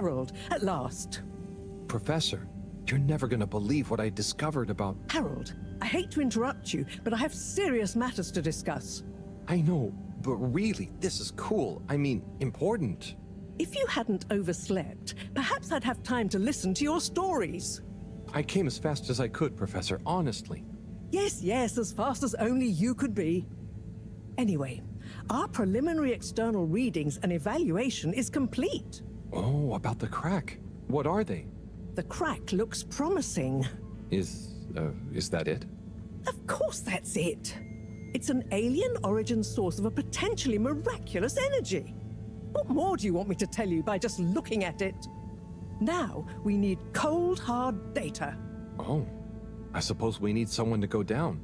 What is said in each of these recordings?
Harold, at last. Professor, you're never gonna believe what I discovered about... Harold, I hate to interrupt you, but I have serious matters to discuss. I know, but really, this is cool. I mean, important. If you hadn't overslept, perhaps I'd have time to listen to your stories. I came as fast as I could, Professor, honestly. Yes, yes, as fast as only you could be. Anyway, our preliminary external readings and evaluation is complete. Oh, about the crack. What are they? The crack looks promising. Is that it? Of course that's it. It's an alien origin source of a potentially miraculous energy. What more do you want me to tell you by just looking at it? Now we need cold, hard data. Oh, I suppose we need someone to go down.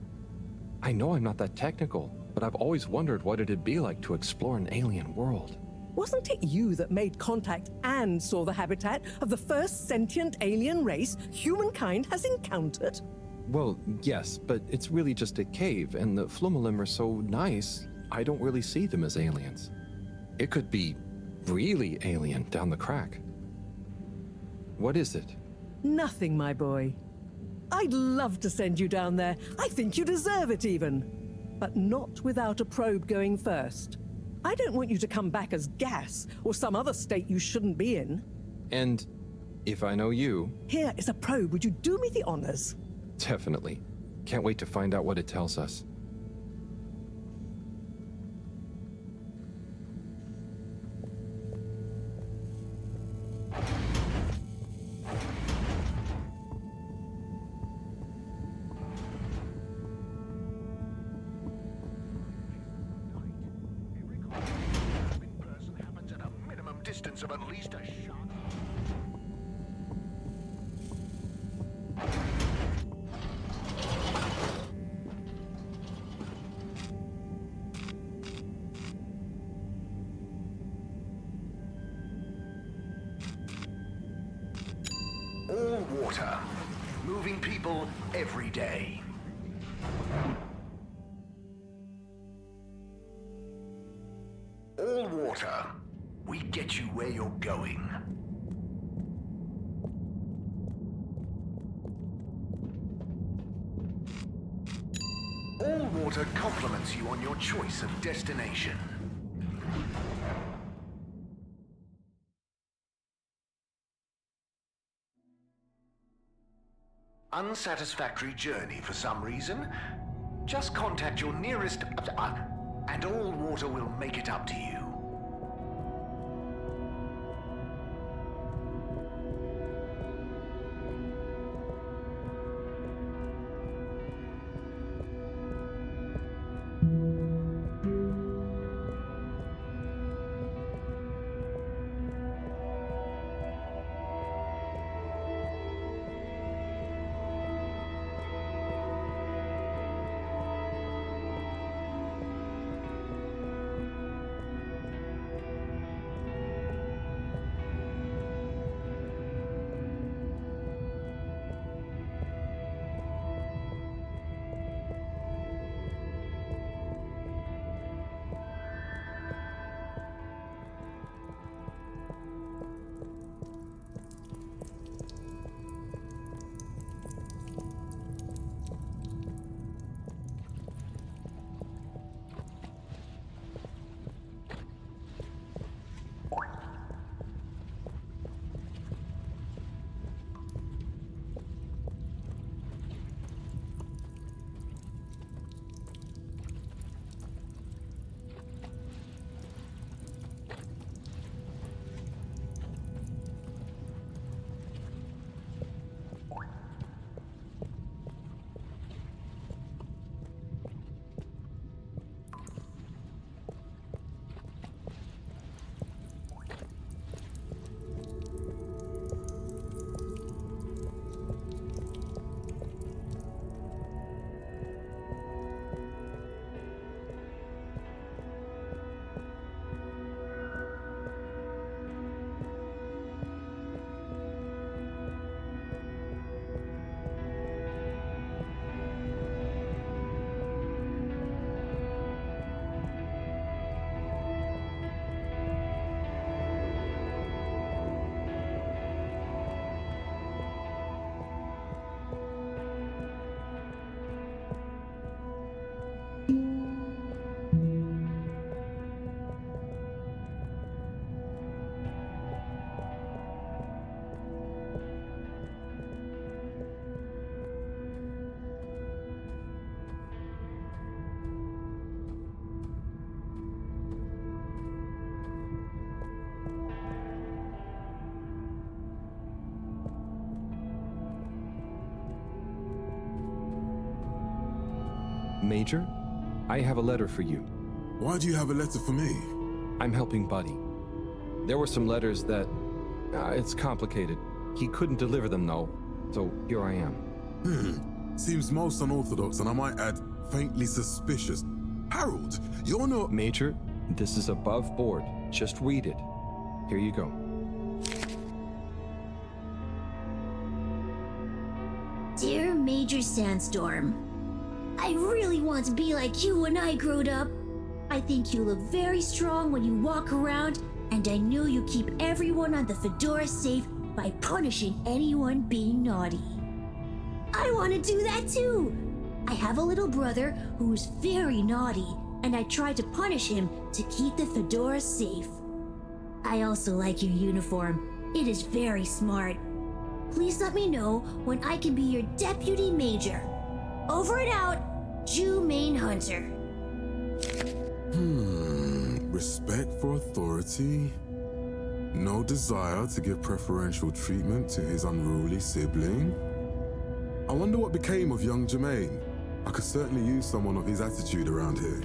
I know I'm not that technical, but I've always wondered what it'd be like to explore an alien world. Wasn't it you that made contact and saw the habitat of the first sentient alien race humankind has encountered? Well, yes, but it's really just a cave, and the Flumalim are so nice, I don't really see them as aliens. It could be really alien down the crack. What is it? Nothing, my boy. I'd love to send you down there. I think you deserve it even. But not without a probe going first. I don't want you to come back as gas or some other state you shouldn't be in. And if I know you... Here is a probe. Would you do me the honors? Definitely. Can't wait to find out what it tells us. Distance of at least a shot. All water, moving people every day. All water. We get you where you're going. All water compliments you on your choice of destination. Unsatisfactory journey for some reason? Just contact your nearest... and all water will make it up to you. Major, I have a letter for you. Why do you have a letter for me? I'm helping Buddy. There were some letters that... it's complicated. He couldn't deliver them, though, so here I am. Seems most unorthodox, and I might add, faintly suspicious. Harold, you're not... Major, this is above board. Just read it. Here you go. Dear Major Sandstorm, I really want to be like you when I growed up. I think you look very strong when you walk around, and I know you keep everyone on the Fedora safe by punishing anyone being naughty. I want to do that too. I have a little brother who is very naughty, and I try to punish him to keep the Fedora safe. I also like your uniform. It is very smart. Please let me know when I can be your deputy major. Over and out, Jew Main Hunter. Respect for authority. No desire to give preferential treatment to his unruly sibling. I wonder what became of young Jermaine. I could certainly use someone of his attitude around here.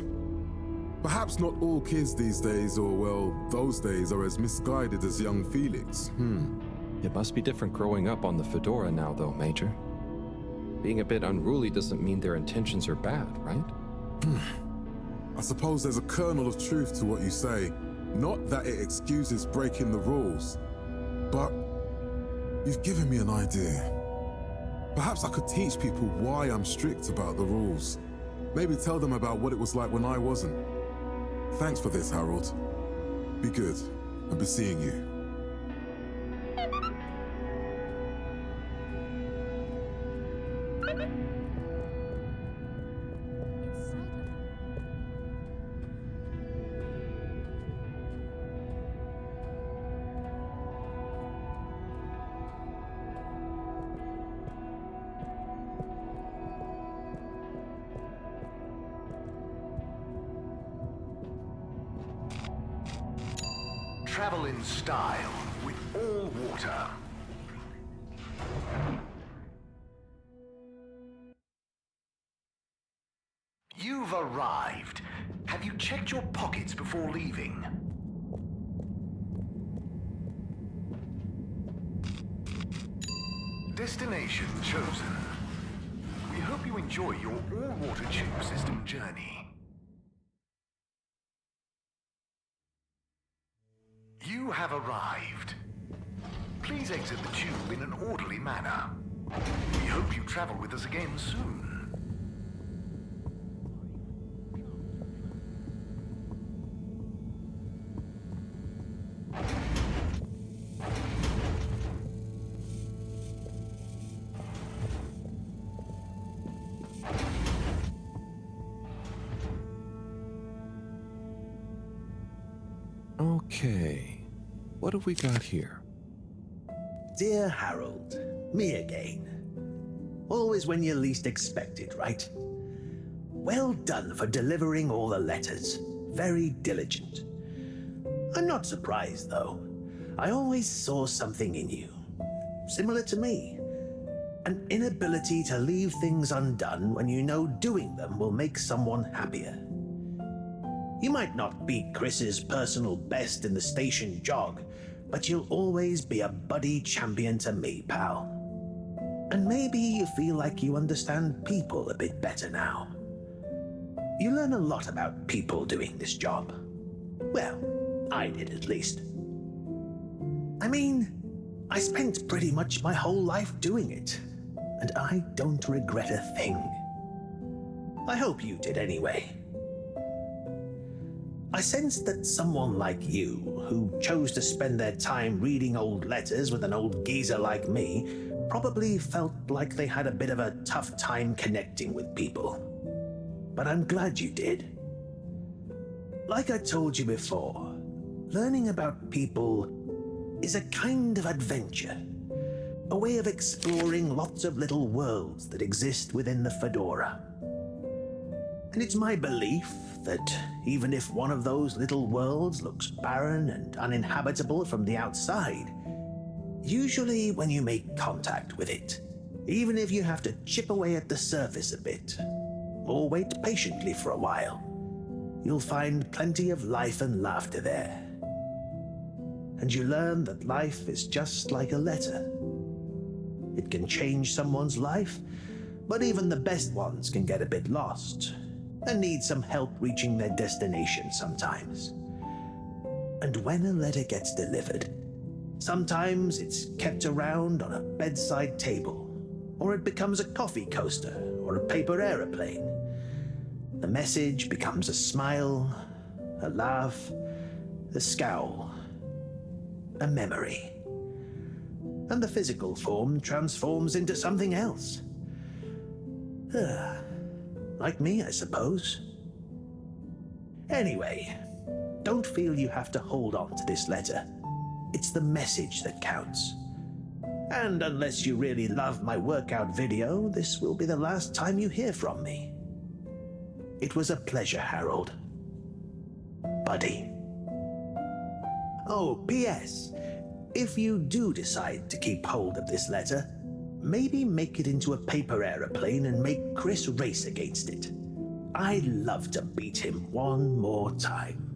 Perhaps not all kids these days, or well, those days, are as misguided as young Felix. It must be different growing up on the Fedora now, though, Major. Being a bit unruly doesn't mean their intentions are bad, right? I suppose there's a kernel of truth to what you say. Not that it excuses breaking the rules, but you've given me an idea. Perhaps I could teach people why I'm strict about the rules. Maybe tell them about what it was like when I wasn't. Thanks for this, Harold. Be good. I'll be seeing you. Travel in style with all water. You've arrived. Have you checked your pockets before leaving? Destination chosen. We hope you enjoy your all-water tube system journey. You have arrived. Please exit the tube in an orderly manner. We hope you travel with us again soon. Okay, what have we got here? Dear Harold, me again. Always when you least expect it, right? Well done for delivering all the letters. Very diligent. I'm not surprised, though. I always saw something in you. Similar to me. An inability to leave things undone when you know doing them will make someone happier. You might not beat Chris's personal best in the station jog, but you'll always be a buddy champion to me, pal. And maybe you feel like you understand people a bit better now. You learn a lot about people doing this job. Well, I did at least. I mean, I spent pretty much my whole life doing it, and I don't regret a thing. I hope you did anyway. I sensed that someone like you, who chose to spend their time reading old letters with an old geezer like me, probably felt like they had a bit of a tough time connecting with people. But I'm glad you did. Like I told you before, learning about people is a kind of adventure, a way of exploring lots of little worlds that exist within the Fedora. And it's my belief that even if one of those little worlds looks barren and uninhabitable from the outside, usually when you make contact with it, even if you have to chip away at the surface a bit, or wait patiently for a while. You'll find plenty of life and laughter there. And you learn that life is just like a letter. It can change someone's life, but even the best ones can get a bit lost and need some help reaching their destination sometimes. And when a letter gets delivered, sometimes it's kept around on a bedside table, or it becomes a coffee coaster or a paper aeroplane. The message becomes a smile, a laugh, a scowl, a memory. And the physical form transforms into something else. Like me, I suppose. Anyway, don't feel you have to hold on to this letter. It's the message that counts. And unless you really love my workout video, this will be the last time you hear from me. It was a pleasure, Harold. Buddy. Oh, P.S. If you do decide to keep hold of this letter, maybe make it into a paper aeroplane and make Chris race against it. I'd love to beat him one more time.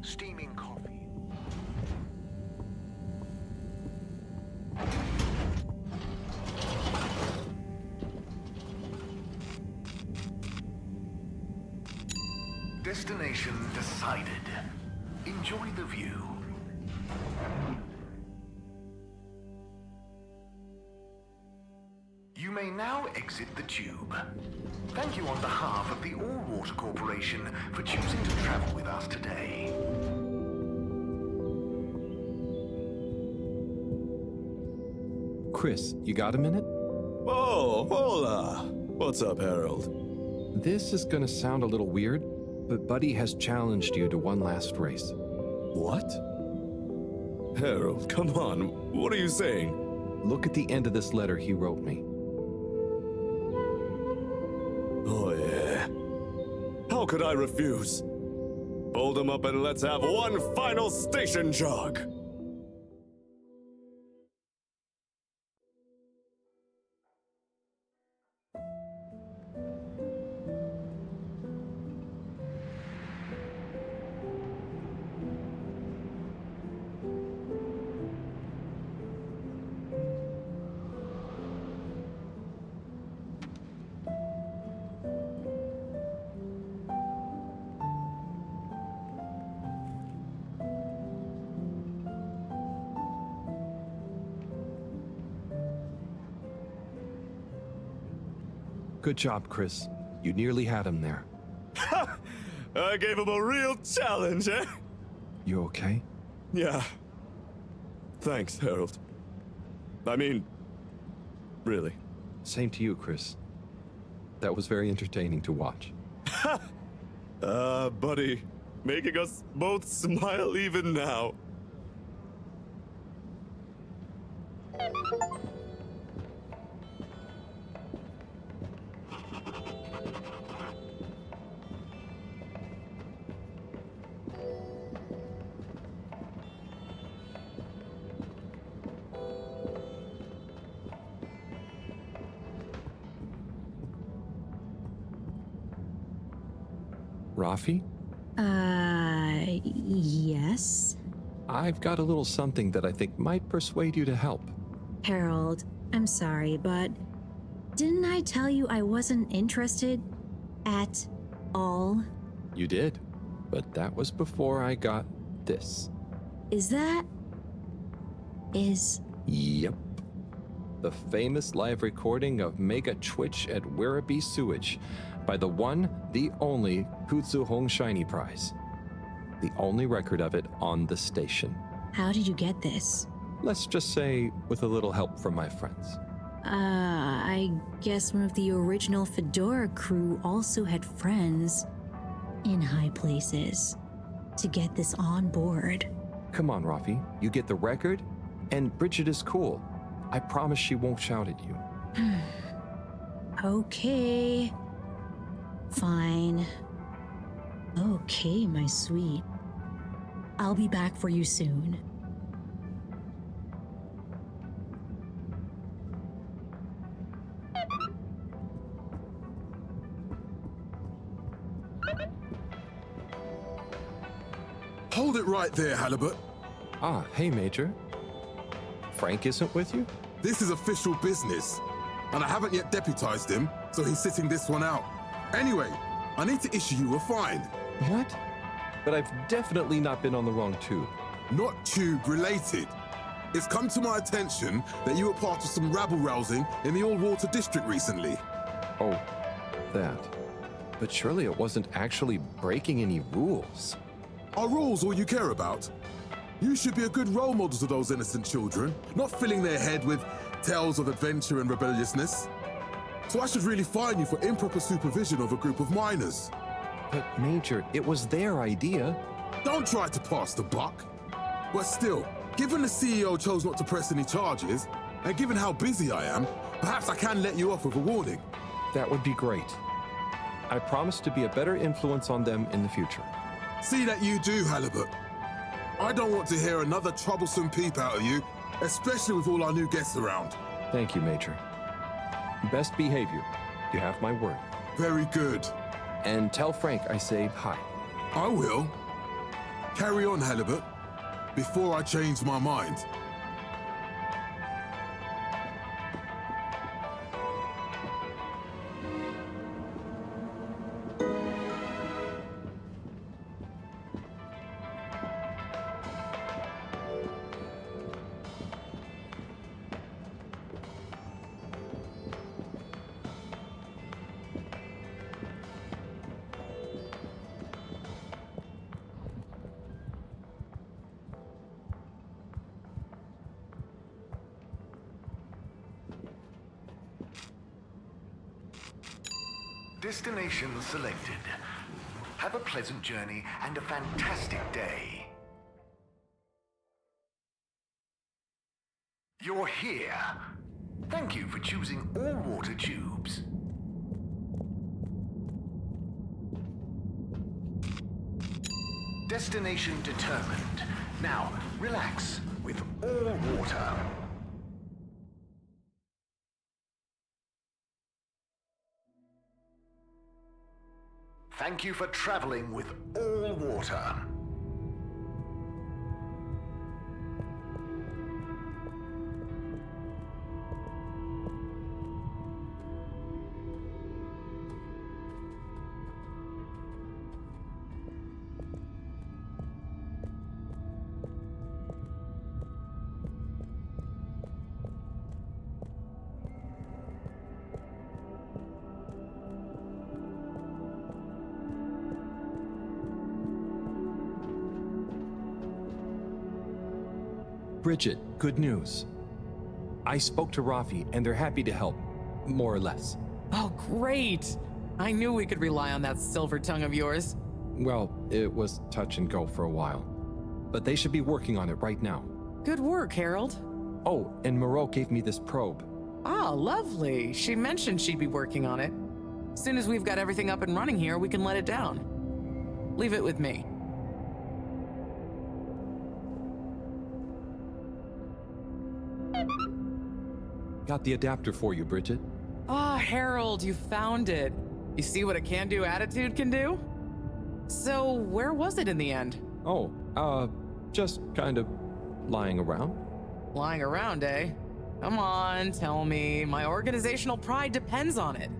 Steaming coffee. Destination decided. Enjoy the view. You may now exit the tube. Thank you on behalf of the All Water Corporation for choosing to travel with us today. Chris, you got a minute? Oh, hola! What's up, Harold? This is gonna sound a little weird, but Buddy has challenged you to one last race. What? Harold, come on. What are you saying? Look at the end of this letter he wrote me. Oh, yeah. How could I refuse? Fold him up and let's have one final station jog! Good job, Chris. You nearly had him there. I gave him a real challenge, eh? You okay? Yeah. Thanks, Harold. I mean, really. Same to you, Chris. That was very entertaining to watch. Buddy, making us both smile even now. Rafi? Yes? I've got a little something that I think might persuade you to help. Harold, I'm sorry, but didn't I tell you I wasn't interested at all? You did, but that was before I got this. Yep. The famous live recording of Mega Twitch at Werribee Sewage. by the one, the only Hong Shiny Prize. The only record of it on the station. How did you get this? Let's just say with a little help from my friends. I guess one of the original Fedora crew also had friends in high places to get this on board. Come on, Rafi, you get the record, and Bridget is cool. I promise she won't shout at you. Okay. Fine. Okay, my sweet. I'll be back for you soon. Hold it right there, Halibut. Ah, hey, Major. Frank isn't with you? This is official business, and I haven't yet deputized him, so he's sitting this one out. Anyway, I need to issue you a fine. What? But I've definitely not been on the wrong tube. Not tube related. It's come to my attention that you were part of some rabble-rousing in the All-Water District recently. Oh, that. But surely it wasn't actually breaking any rules. Are rules all you care about? You should be a good role model to those innocent children, not filling their head with tales of adventure and rebelliousness. So I should really fine you for improper supervision of a group of minors. But Major, it was their idea. Don't try to pass the buck. But still, given the CEO chose not to press any charges, and given how busy I am, perhaps I can let you off with a warning. That would be great. I promise to be a better influence on them in the future. See that you do, Halibut. I don't want to hear another troublesome peep out of you, especially with all our new guests around. Thank you, Major. Best behavior. You have my word. Very good. And tell Frank I say hi. I will. Carry on, Halibut, before I change my mind. Destination selected. Have a pleasant journey and a fantastic day. You're here. Thank you for choosing all water tubes. Destination determined. Now, relax with all water. Thank you for traveling with all water. Bridget, good news. I spoke to Rafi, and they're happy to help, more or less. Oh, great! I knew we could rely on that silver tongue of yours. Well, it was touch and go for a while, but they should be working on it right now. Good work, Harold. Oh, and Moreau gave me this probe. Ah, lovely. She mentioned she'd be working on it. As soon as we've got everything up and running here, we can let it down. Leave it with me. Got the adapter for you, Bridget. Ah, Harold, you found it. You see what a can-do attitude can do? So, where was it in the end? Oh, just kind of lying around. Lying around, eh? Come on, tell me. My organizational pride depends on it.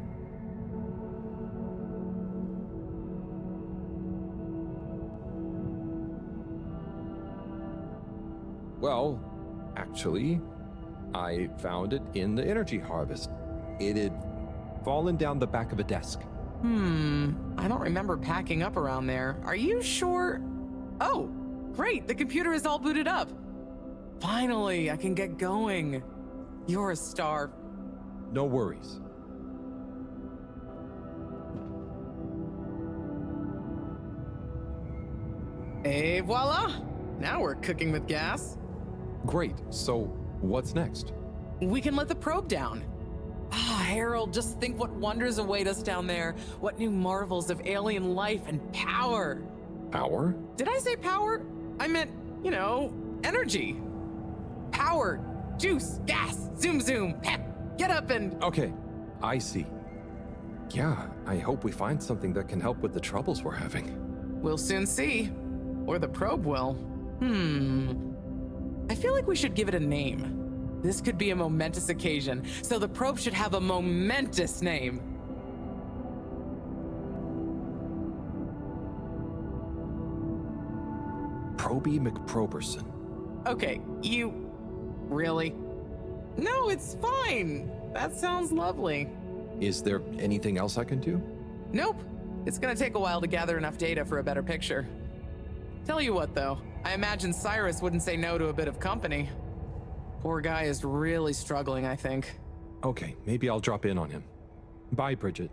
Well, actually, I found it in the energy harvest. It had fallen down the back of a desk. I don't remember packing up around there. Are you sure? Oh, great, the computer is all booted up. Finally, I can get going. You're a star. No worries. Et voila! Now we're cooking with gas. Great, so what's next? We can let the probe down. Ah, Harold, just think what wonders await us down there. What new marvels of alien life and power. Power? Did I say power? I meant, energy. Power, juice, gas, zoom zoom, pep, get up and... Okay, I see. Yeah, I hope we find something that can help with the troubles we're having. We'll soon see. Or the probe will. I feel like we should give it a name. This could be a momentous occasion, so the probe should have a momentous name. Proby McProberson. Okay, really? No, it's fine. That sounds lovely. Is there anything else I can do? Nope. It's gonna take a while to gather enough data for a better picture. Tell you what, though, I imagine Cyrus wouldn't say no to a bit of company. Poor guy is really struggling, I think. Okay, maybe I'll drop in on him. Bye, Bridget.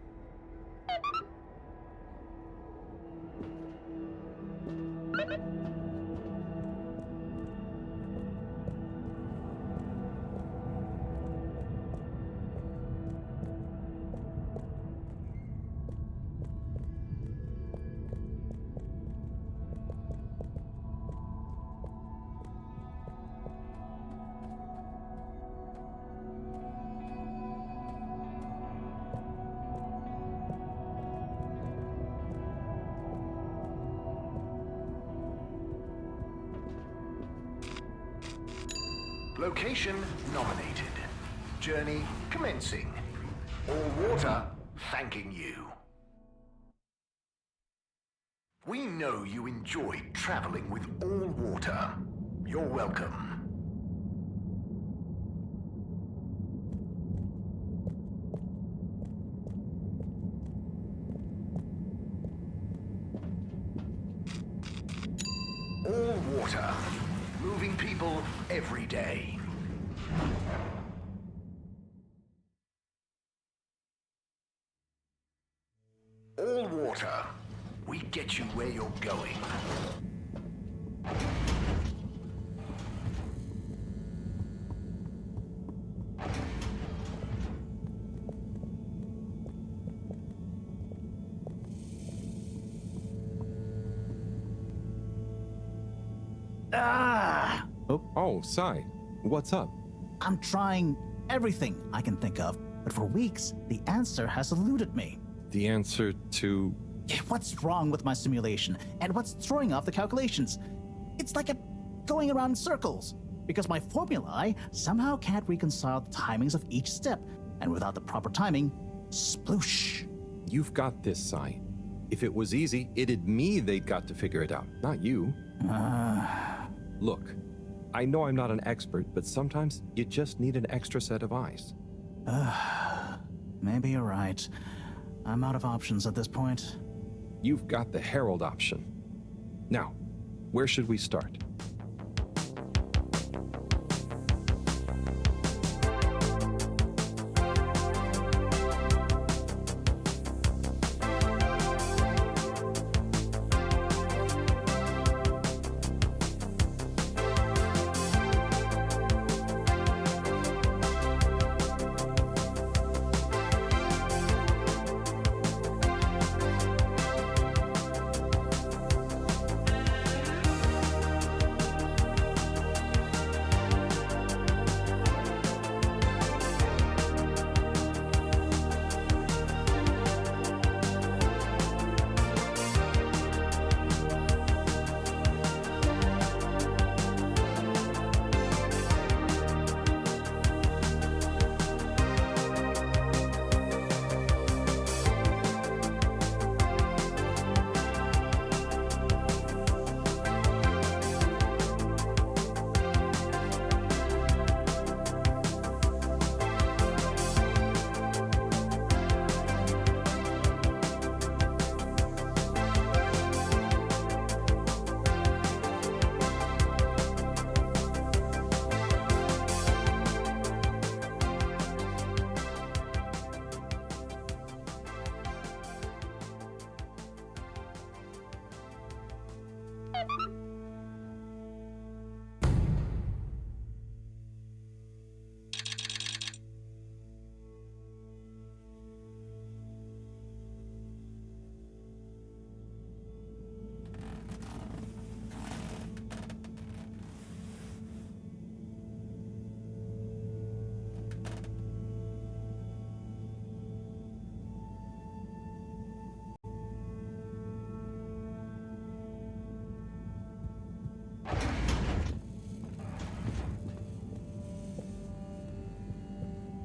Location nominated. Journey commencing. All water thanking you. We know you enjoyed traveling with all water. You're welcome. All water. Moving people every day. All water. We get you where you're going. Oh, Sai, what's up? I'm trying everything I can think of, but for weeks, the answer has eluded me. The answer to... What's wrong with my simulation, and what's throwing off the calculations? It's like going around in circles, because my formulae somehow can't reconcile the timings of each step, and without the proper timing, sploosh. You've got this, Sai. If it was easy, it'd me they'd got to figure it out, not you. Look, I know I'm not an expert, but sometimes you just need an extra set of eyes. Maybe you're right. I'm out of options at this point. You've got the Herald option. Now, where should we start?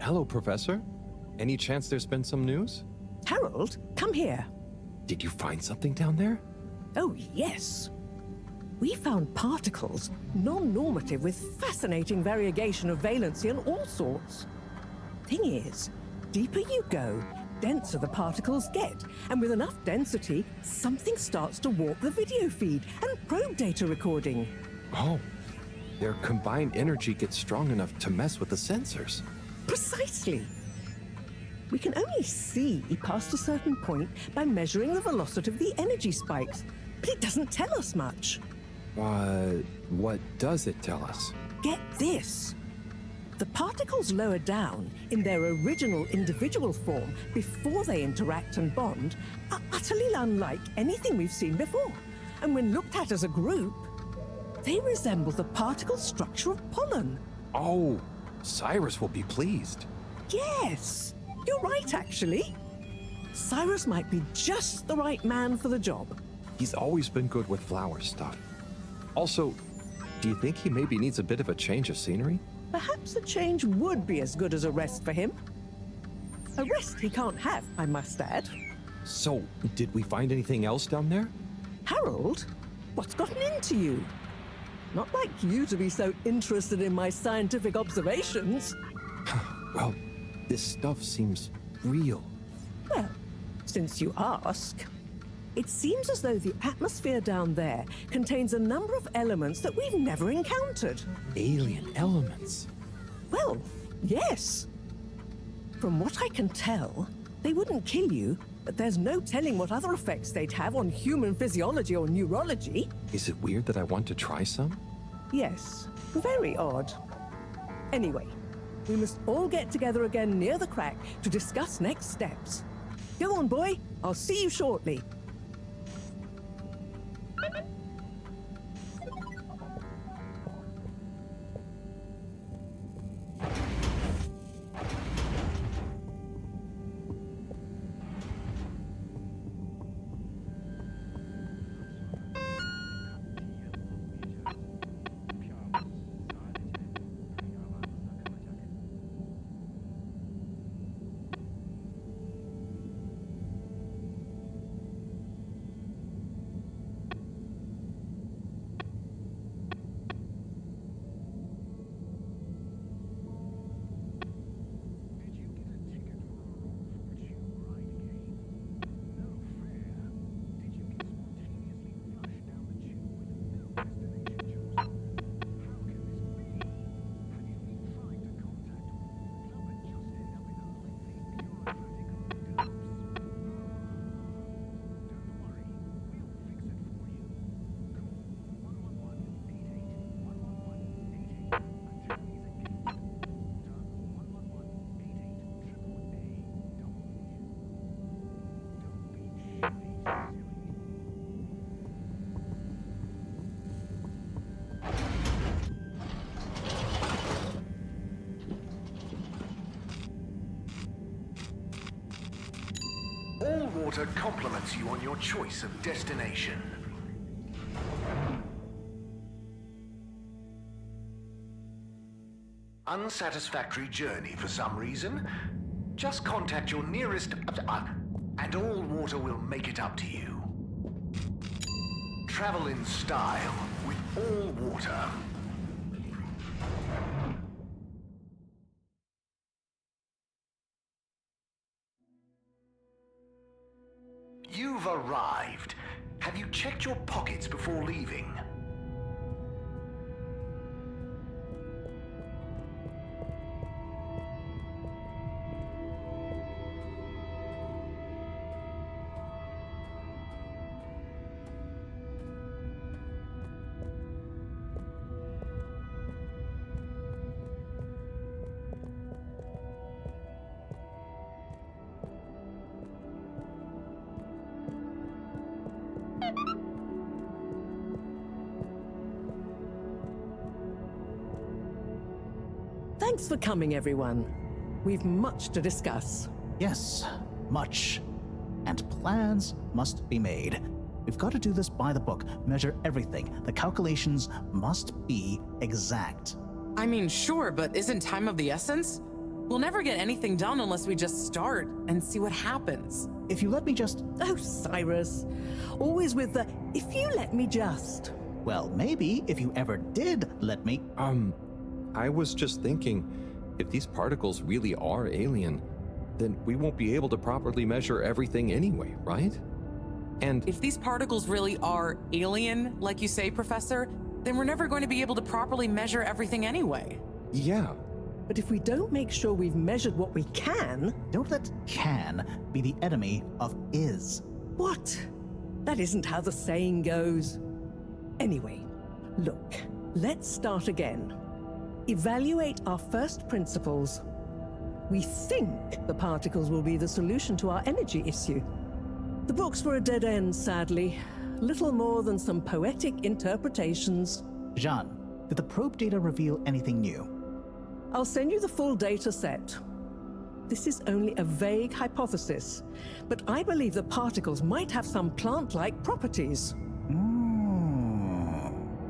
Hello, Professor. Any chance there's been some news? Harold, come here. Did you find something down there? Oh, yes. We found particles, non-normative with fascinating variegation of valency and all sorts. Thing is, deeper you go, denser the particles get, and with enough density, something starts to warp the video feed and probe data recording. Oh, their combined energy gets strong enough to mess with the sensors. Precisely. We can only see past a certain point by measuring the velocity of the energy spikes, but it doesn't tell us much. What does it tell us? Get this. The particles lower down, in their original individual form, before they interact and bond, are utterly unlike anything we've seen before. And when looked at as a group, they resemble the particle structure of pollen. Oh, Cyrus will be pleased. Yes, you're right, actually. Cyrus might be just the right man for the job. He's always been good with flower stuff. Also, do you think he maybe needs a bit of a change of scenery? Perhaps a change would be as good as a rest for him. A rest he can't have, I must add. So, did we find anything else down there? Harold, what's gotten into you? Not like you to be so interested in my scientific observations. Well, this stuff seems real. Well, since you ask, it seems as though the atmosphere down there contains a number of elements that we've never encountered. Alien elements. Well, yes. From what I can tell, they wouldn't kill you, but there's no telling what other effects they'd have on human physiology or neurology. Is it weird that I want to try some? Yes, very odd. Anyway, we must all get together again near the crack to discuss next steps. Go on, boy. I'll see you shortly. All water compliments you on your choice of destination. Unsatisfactory journey for some reason? Just contact your nearest and all water will make it up to you. Travel in style with all water. You've arrived. Have you checked your pockets before leaving? Thanks for coming, everyone. We've much to discuss. Yes, much. And plans must be made. We've got to do this by the book, measure everything. The calculations must be exact. I mean, sure, but isn't time of the essence? We'll never get anything done unless we just start and see what happens. If you let me just... Oh, Cyrus. Always with the, if you let me just. Well, maybe if you ever did let me... I was just thinking, if these particles really are alien, then we won't be able to properly measure everything anyway, right? And If these particles really are alien, like you say, Professor, then we're never going to be able to properly measure everything anyway. yeah, But if we don't make sure we've measured what we can... Don't let can be the enemy of is. What? That isn't how the saying goes. Anyway, look, let's start again. Evaluate our first principles. We think the particles will be the solution to our energy issue. The books were a dead end, sadly. Little more than some poetic interpretations. Jean, did the probe data reveal anything new? I'll send you the full data set. This is only a vague hypothesis, but I believe the particles might have some plant-like properties.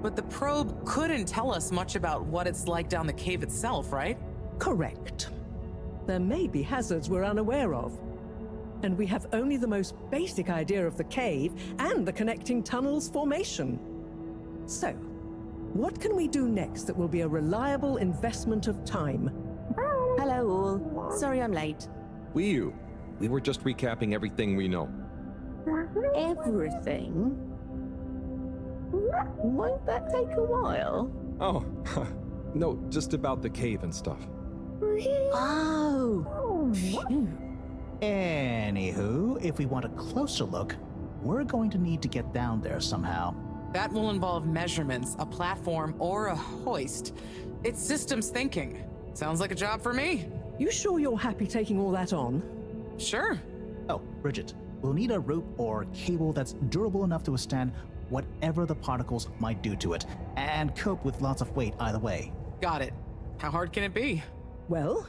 But the probe couldn't tell us much about what it's like down the cave itself, right? Correct. There may be hazards we're unaware of. And we have only the most basic idea of the cave and the connecting tunnels formation. So, what can we do next that will be a reliable investment of time? Hello all. Sorry I'm late. we were just recapping everything we know. Everything? Won't that take a while? Oh, no, just about the cave and stuff. Oh. Phew. Anywho, if we want a closer look, we're going to need to get down there somehow. That will involve measurements, a platform, or a hoist. It's systems thinking. Sounds like a job for me. You sure you're happy taking all that on? Sure. Oh, Bridget, we'll need a rope or cable that's durable enough to withstand whatever the particles might do to it, and cope with lots of weight either way. Got it. How hard can it be? Well,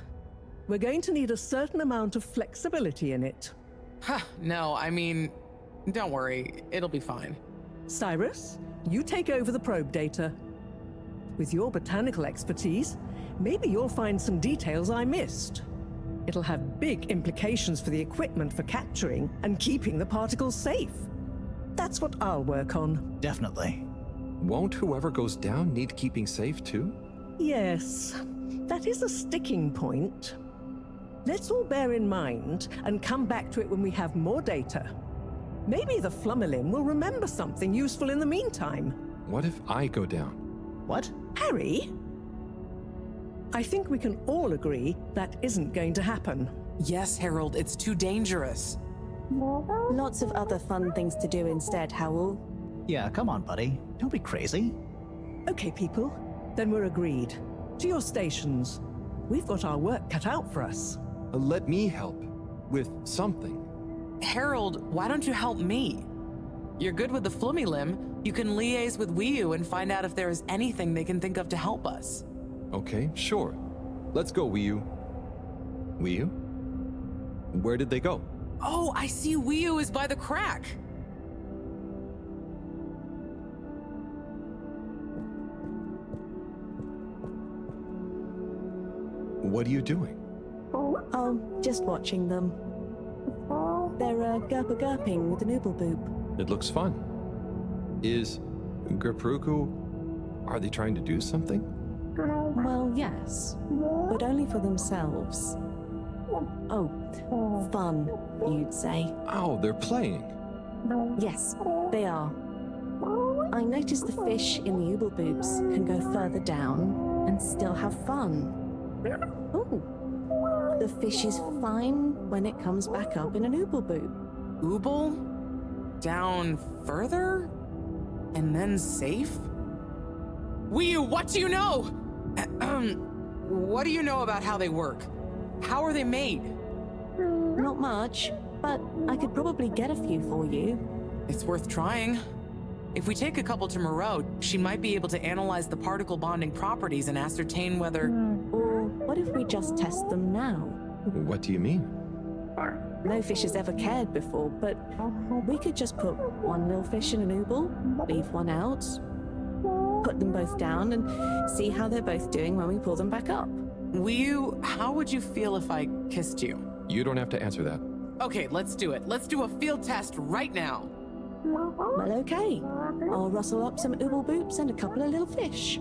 we're going to need a certain amount of flexibility in it. Huh, no, I mean, don't worry. It'll be fine. Cyrus, you take over the probe data. With your botanical expertise, maybe you'll find some details I missed. It'll have big implications for the equipment for capturing and keeping the particles safe. That's what I'll work on. Definitely. Won't whoever goes down need keeping safe too? Yes, that is a sticking point. Let's all bear in mind and come back to it when we have more data. Maybe the Flummerlim will remember something useful in the meantime. What if I go down? What? Harry? I think we can all agree that isn't going to happen. Yes, Harold, it's too dangerous. Lots of other fun things to do instead, Howell. Yeah, come on, buddy. Don't be crazy. Okay, people, then we're agreed. To your stations. We've got our work cut out for us. Let me help with something. Harold, why don't you help me? You're good with the Flummerlim. You can liaise with Wiyu and find out if there is anything they can think of to help us. Okay, sure. Let's go, Wiyu. Wiyu? Where did they go? Oh, I see Wiyu is by the crack. What are you doing? Oh, just watching them. They're gurping with an ooble boop. It looks fun. Is Gerpruku... Are they trying to do something? Well, yes, but only for themselves. Oh, fun, you'd say. Oh, they're playing. Yes, they are. I noticed the fish in the ooble boops can go further down and still have fun. Oh, the fish is fine when it comes back up in an ooble boop. Ooble? Down further? And then safe? Wiyu, what do you know? What do you know about how they work? How are they made? Not much, but I could probably get a few for you. It's worth trying. If we take a couple to Moreau, she might be able to analyze the particle bonding properties and ascertain whether... Or What if we just test them now? What do you mean? No fish has ever cared before, but we could just put one little fish in an ooble, leave one out, put them both down, and see how they're both doing when we pull them back up. How would you feel if I kissed you? You don't have to answer that. Okay, let's do it. Let's do a field test right now. Well, okay. I'll rustle up some ooble boops and a couple of little fish.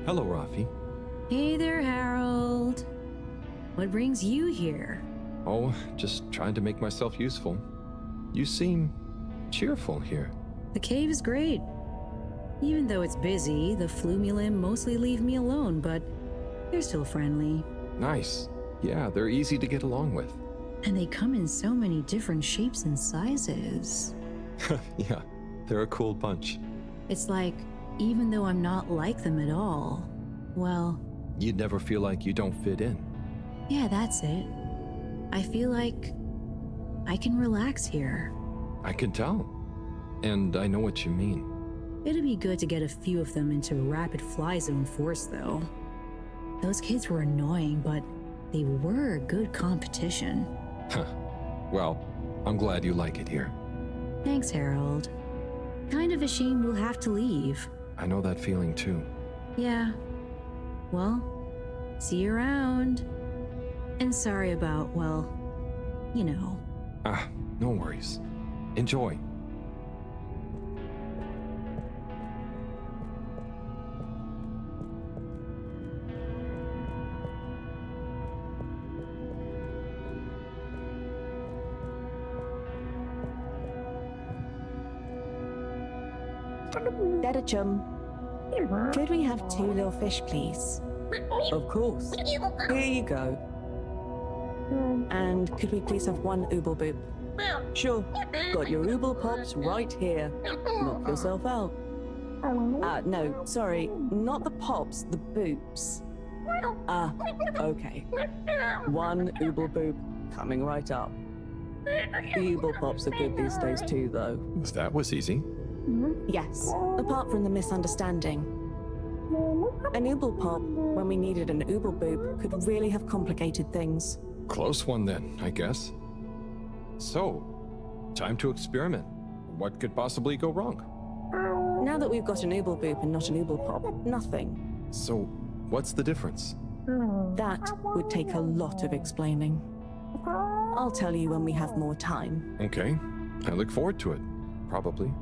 Hello, Rafi. Hey there, Harold. What brings you here? Oh, just trying to make myself useful. You seem cheerful here. The cave is great. Even though it's busy, the Flumilim mostly leave me alone, but they're still friendly. Nice. Yeah, they're easy to get along with. And they come in so many different shapes and sizes. Yeah, they're a cool bunch. It's like, even though I'm not like them at all, well... You'd never feel like you don't fit in. Yeah, that's it. I feel like I can relax here. I can tell. And I know what you mean. It'd be good to get a few of them into rapid fly zone force, though. Those kids were annoying, but they were good competition. Huh. Well, I'm glad you like it here. Thanks, Harold. Kind of a shame we'll have to leave. I know that feeling too. Yeah. Well, see you around. And sorry about, well, you know. Ah, no worries. Enjoy. Dedachum, could we have 2 little fish, please? Of course. Here you go. And could we please have 1 ooble boop? Sure. Got your ooble pops right here. Knock yourself out. No, sorry, not the pops, the boops. Okay. 1 ooble boop coming right up. The ooble pops are good these days too, though. That was easy. Yes, apart from the misunderstanding. An ooble pop, when we needed an ooble boop, could really have complicated things. Close one then, I guess. So, time to experiment. What could possibly go wrong? Now that we've got an ooble boop and not an ooble pop, nothing. So, what's the difference? That would take a lot of explaining. I'll tell you when we have more time. Okay, I look forward to it. Probably.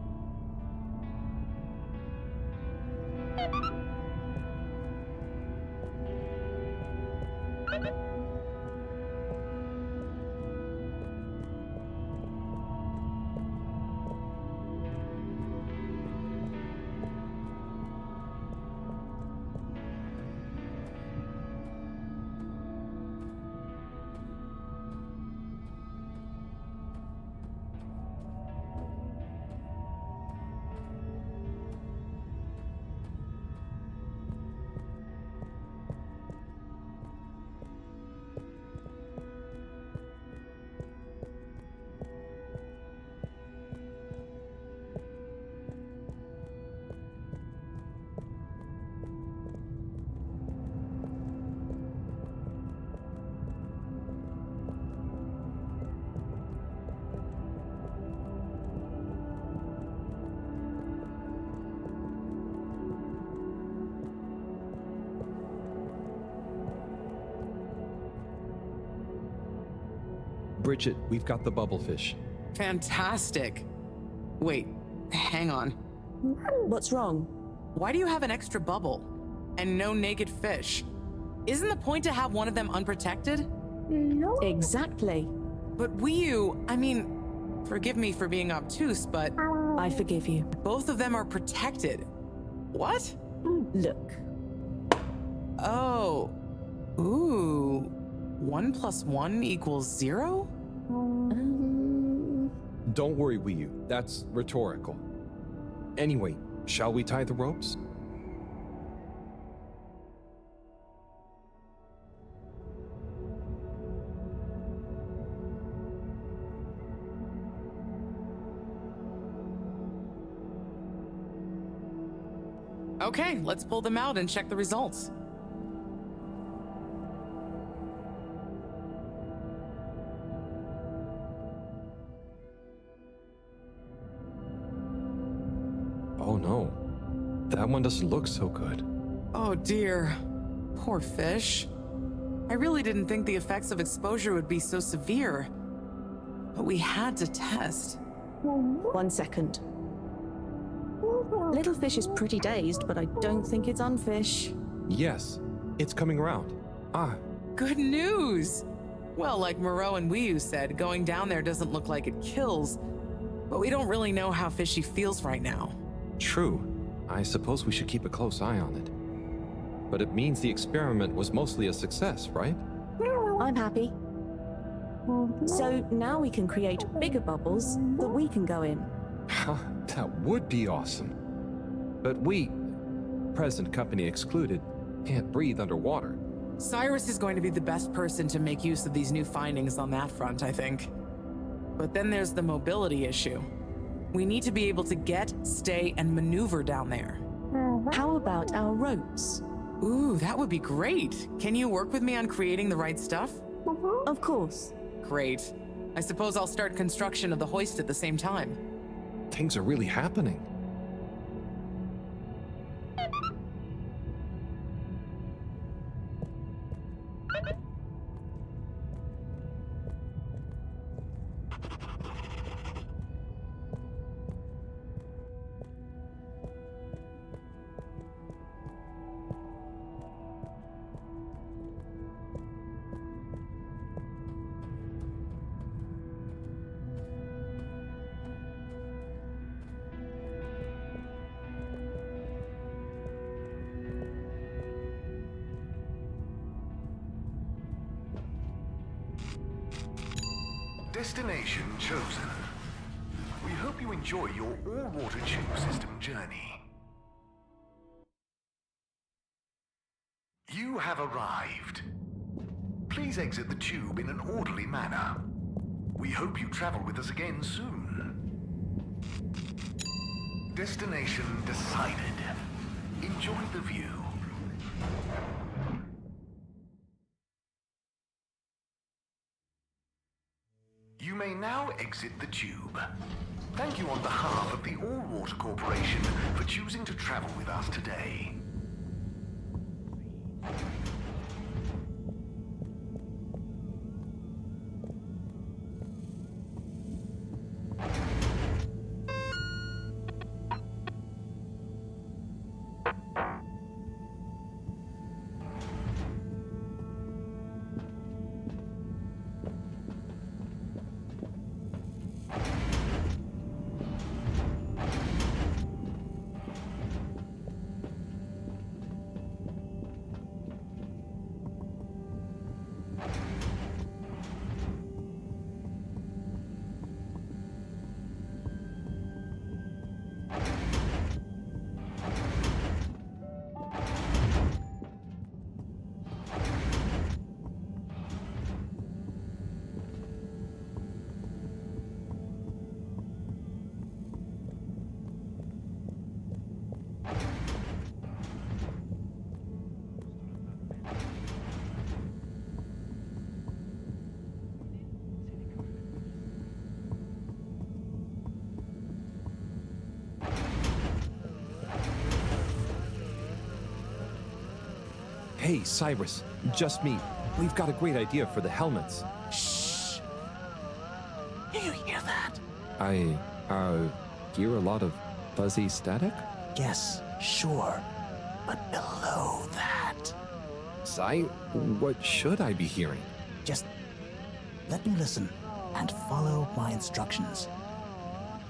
Bridget, we've got the bubblefish. Fantastic. Wait, hang on. What's wrong? Why do you have an extra bubble? And no naked fish? Isn't the point to have one of them unprotected? Exactly. But I mean, forgive me for being obtuse, but I forgive you. both of them are protected. What? Look. Oh. Ooh. 1 + 1 = 0? Don't worry, Wii U. That's rhetorical. Anyway, shall we tie the ropes? Okay, let's pull them out and check the results. Oh no, that one doesn't look so good. Oh dear. Poor fish. I really didn't think the effects of exposure would be so severe. But we had to test. 1 second. Little fish is pretty dazed, but I don't think it's unfish. Yes, it's coming around. Ah, Good news! Well, like Moreau and Wiyu said, going down there doesn't look like it kills, but we don't really know how fishy feels right now. true. I suppose we should keep a close eye on it. But it means the experiment was mostly a success, right? I'm happy. So now we can create bigger bubbles that we can go in. That would be awesome. But we, present company excluded, can't breathe underwater. Cyrus is going to be the best person to make use of these new findings on that front, I think. But then there's the mobility issue. We need to be able to get, stay, and maneuver down there. How about our ropes? Ooh, that would be great. Can you work with me on creating the right stuff? Of course. Great. I suppose I'll start construction of the hoist at the same time. Things are really happening. Destination chosen. We hope you enjoy your all-water tube system journey. You have arrived. Please exit the tube in an orderly manner. We hope you travel with us again soon. Destination decided. Enjoy the view. You may now exit the tube. Thank you on behalf of the All Water Corporation for choosing to travel with us today. Hey, Cyrus, just me. We've got a great idea for the helmets. Shh. Do you hear that? hear a lot of fuzzy static? Yes, sure. But below that, Sai, what should I be hearing? just let me listen and follow my instructions.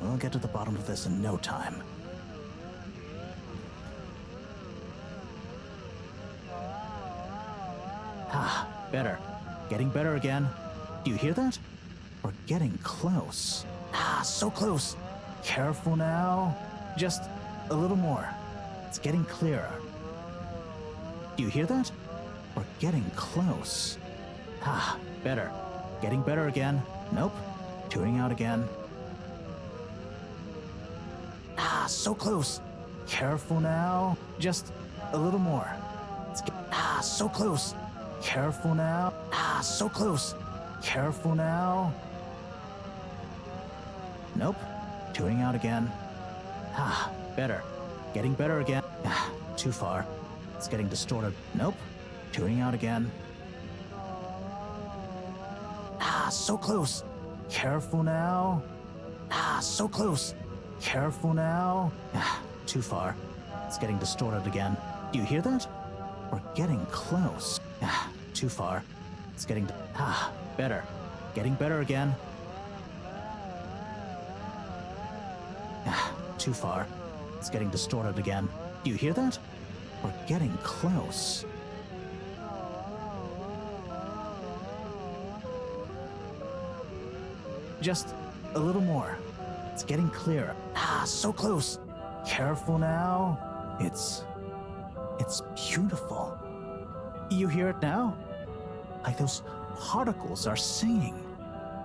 We'll get to the bottom of this in no time. Ah, better. Getting better again. Do you hear that? We're getting close. Ah, so close. Careful now. Just a little more. It's getting clearer. Do you hear that? We're getting close. Ah, better. Getting better again. Nope. Tuning out again. Ah, so close. Careful now. Just a little more. So close. Careful now. Ah, so close. Careful now. Nope. Tuning out again. Ah, better. Getting better again. Ah, too far. It's getting distorted. Nope. Tuning out again. Ah, so close. Careful now. Ah, so close. Careful now. Ah, too far. It's getting distorted again. Do you hear that? We're getting close. Ah, too far. It's getting... Ah, better. Getting better again. Ah, too far. It's getting distorted again. Do you hear that? We're getting close. Just a little more. It's getting clearer. Ah, so close. Careful now. It's beautiful. You hear it now? Like those particles are singing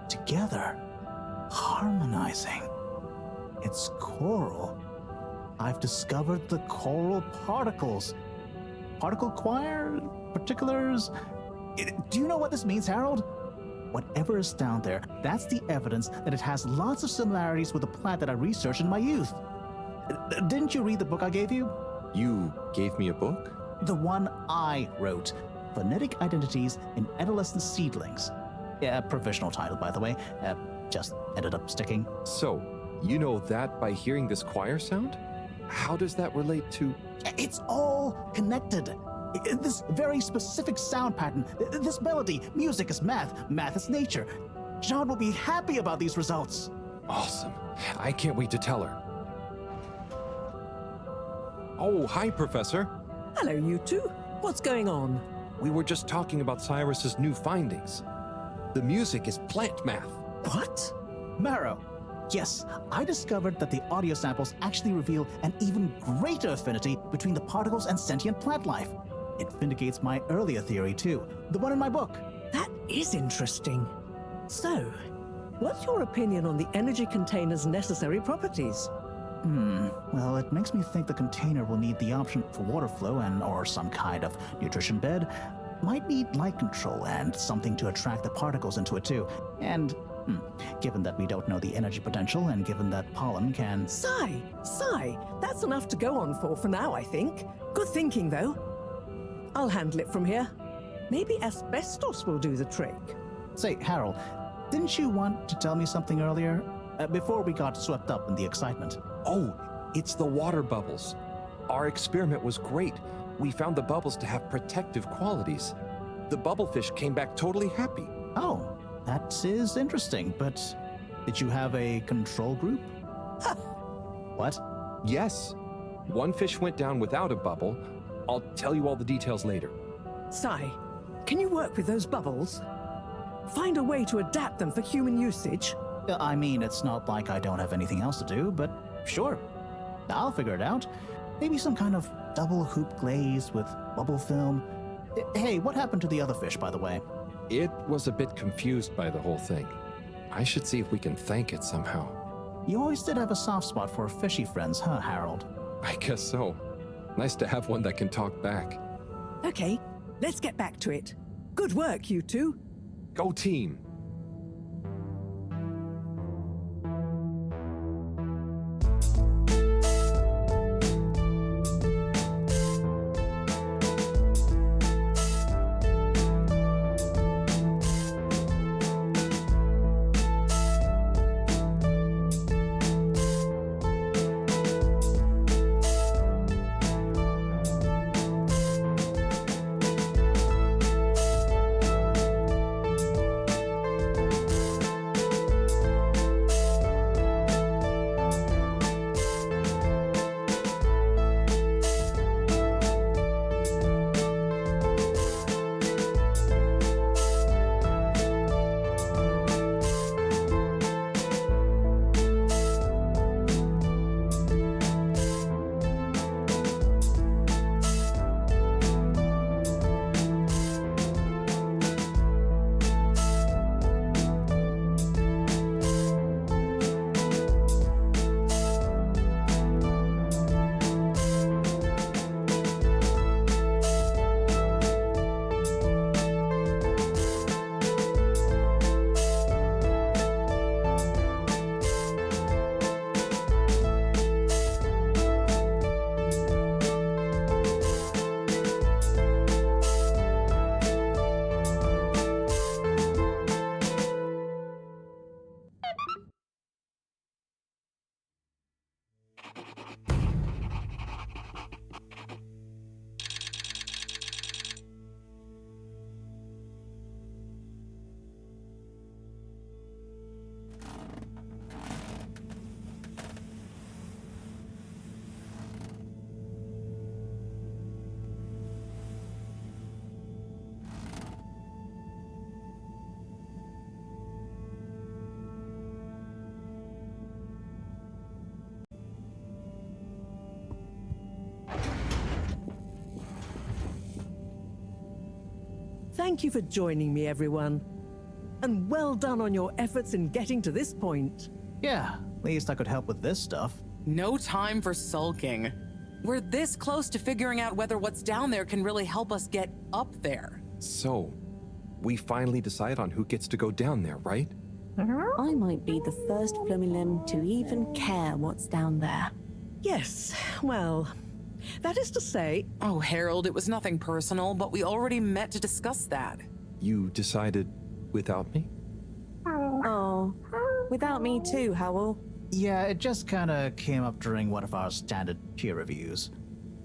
together, harmonizing. It's choral. I've discovered the choral particles. Particle choir? Particulars? Do you know what this means, Harold? Whatever is down there, that's the evidence that it has lots of similarities with the plant that I researched in my youth. Didn't you read the book I gave you? You gave me a book? The one I wrote. Phonetic Identities in Adolescent Seedlings. Yeah, provisional title, by the way. Just ended up sticking. So, you know that by hearing this choir sound? How does that relate to... It's all connected. This very specific sound pattern, this melody, music is math, math is nature. John will be happy about these results. Awesome. I can't wait to tell her. Oh, hi, Professor. Hello, you two. What's going on? We were just talking about Cyrus's new findings. The music is plant math. What? Marrow. Yes, I discovered that the audio samples actually reveal an even greater affinity between the particles and sentient plant life. It vindicates my earlier theory, too, the one in my book. That is interesting. So, what's your opinion on the energy container's necessary properties? Well, it makes me think the container will need the option for water flow or some kind of nutrition bed. Might need light control and something to attract the particles into it, too. And, given that we don't know the energy potential and given that pollen can... Sigh! That's enough to go on for now, I think. Good thinking, though. I'll handle it from here. Maybe asbestos will do the trick. Say, Harold, didn't you want to tell me something earlier? Before we got swept up in the excitement. Oh, it's the water bubbles. Our experiment was great. We found the bubbles to have protective qualities. The bubblefish came back totally happy. Oh, that is interesting, but did you have a control group? What? Yes. One fish went down without a bubble. I'll tell you all the details later. Sai, can you work with those bubbles? Find a way to adapt them for human usage? I mean, it's not like I don't have anything else to do, but sure. I'll figure it out. Maybe some kind of double hoop glaze with bubble film. Hey, what happened to the other fish, by the way? It was a bit confused by the whole thing. I should see if we can thank it somehow. You always did have a soft spot for fishy friends, huh, Harold? I guess so. Nice to have one that can talk back. Okay, let's get back to it. Good work, you two. Go team! Thank you for joining me, everyone. And well done on your efforts in getting to this point. Yeah, at least I could help with this stuff. No time for sulking. We're this close to figuring out whether what's down there can really help us get up there. So, we finally decide on who gets to go down there, right? I might be the first Flumilim to even care what's down there. Yes, well, that is to say... Oh, Harold, it was nothing personal, but we already met to discuss that. You decided without me? Oh, without me too, Howell. Yeah, it just kinda came up during one of our standard peer reviews.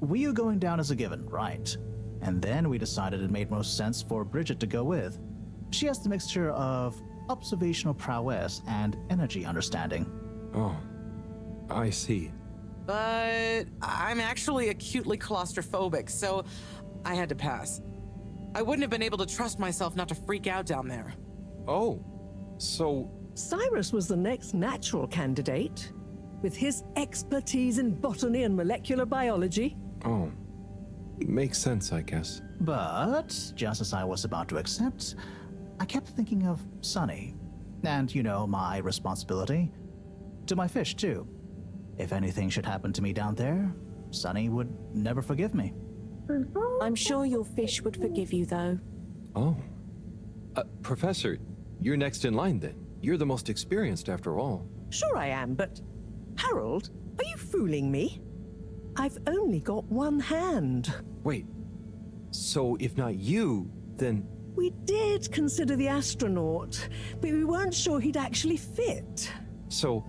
We were going down as a given, right? And then we decided it made most sense for Bridget to go with. She has the mixture of observational prowess and energy understanding. Oh, I see. But I'm actually acutely claustrophobic, so I had to pass. I wouldn't have been able to trust myself not to freak out down there. Oh, so... Cyrus was the next natural candidate. With his expertise in botany and molecular biology. Oh, makes sense, I guess. But, just as I was about to accept, I kept thinking of Sunny. And, you know, my responsibility. To my fish, too. If anything should happen to me down there, Sunny would never forgive me. I'm sure your fish would forgive you, though. Oh. Professor, you're next in line then. You're the most experienced after all. Sure I am, but... Harold, are you fooling me? I've only got one hand. Wait, so if not you, then... We did consider the astronaut, but we weren't sure he'd actually fit. So...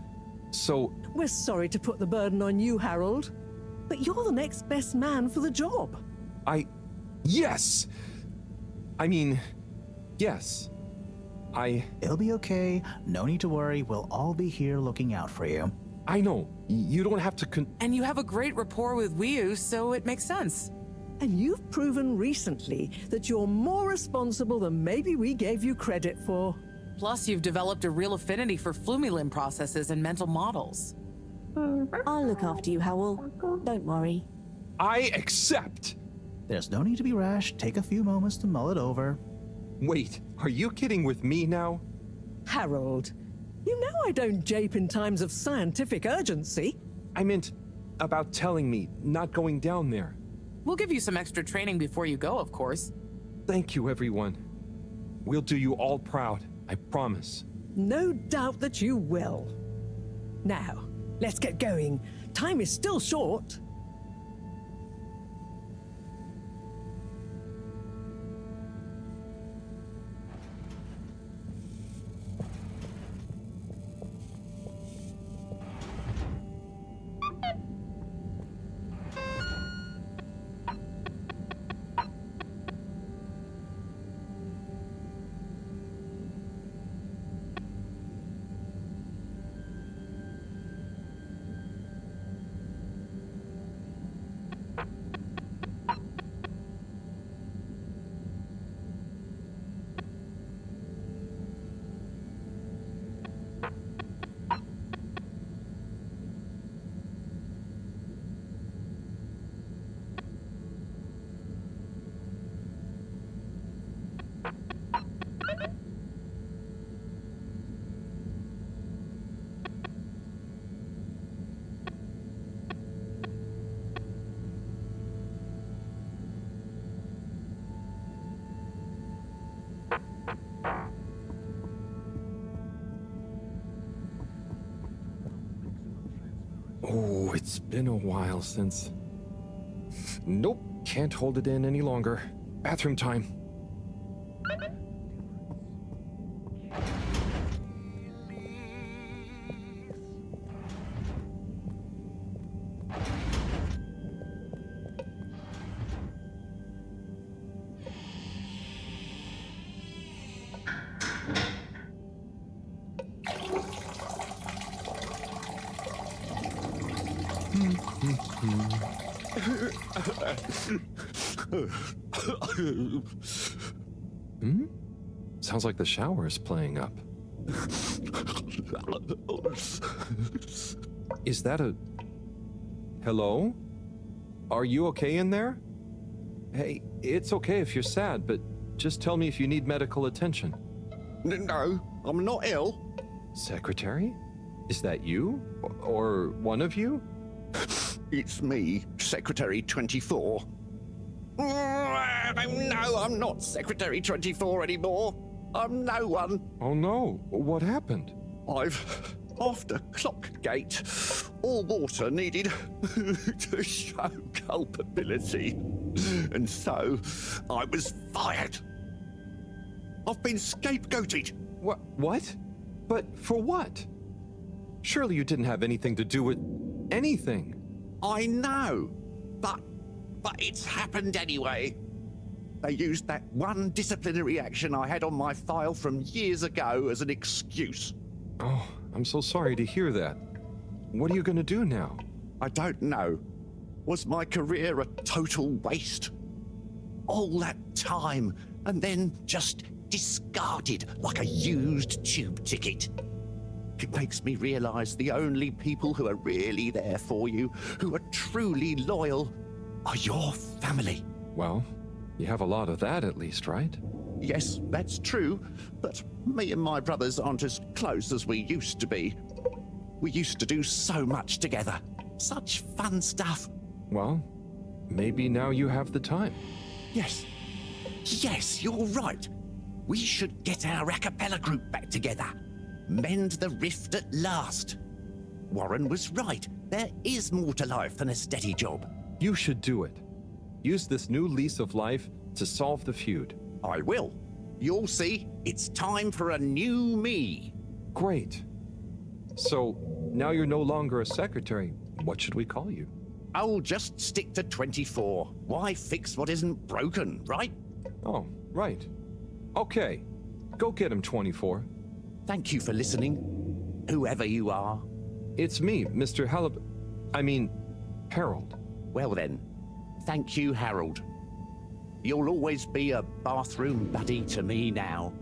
We're sorry to put the burden on you, Harold, but you're the next best man for the job. Yes! I mean, yes. It'll be okay. No need to worry. We'll all be here looking out for you. I know. You don't have to And you have a great rapport with Wiu, so it makes sense. And you've proven recently that you're more responsible than maybe we gave you credit for. Plus, you've developed a real affinity for Flumilim processes and mental models. I'll look after you, Howell. Don't worry. I accept! There's no need to be rash. Take a few moments to mull it over. Wait, are you kidding with me now? Harold, you know I don't jape in times of scientific urgency. I meant about telling me, not going down there. We'll give you some extra training before you go, of course. Thank you, everyone. We'll do you all proud, I promise. No doubt that you will. Now, let's get going. Time is still short. Oh, it's been a while since... Nope, can't hold it in any longer. Bathroom time. Sounds like the shower is playing up. Is that a... Hello? Are you okay in there? Hey, it's okay if you're sad, but Just tell me if you need medical attention. No, I'm not ill. Secretary? Is that you? Or one of you? It's me, Secretary 24. No, I'm not Secretary 24 anymore. I'm no one. Oh no, what happened? After Clockgate, all water needed to show culpability. And so, I was fired. I've been scapegoated. What? But for what? Surely you didn't have anything to do with anything. I know, but it's happened anyway. They used that one disciplinary action I had on my file from years ago as an excuse. Oh, I'm so sorry to hear that. What are you going to do now? I don't know. Was my career a total waste? All that time, and then just discarded like a used tube ticket. It makes me realize the only people who are really there for you, who are truly loyal, are your family. Well, you have a lot of that at least, right? Yes, that's true, but me and my brothers aren't as close as we used to be. We used to do so much together. Such fun stuff. Well, maybe now you have the time. Yes. Yes, you're right. We should get our a cappella group back together. Mend the rift at last. Warren was right. There is more to life than a steady job. You should do it. Use this new lease of life to solve the feud. I will. You'll see, it's time for a new me. Great. So, now you're no longer a secretary. What should we call you? I'll just stick to 24. Why fix what isn't broken, right? Oh, right. Okay. Go get him, 24. Thank you for listening, whoever you are. It's me, Mr. Harold. Well then, thank you, Harold. You'll always be a bathroom buddy to me now.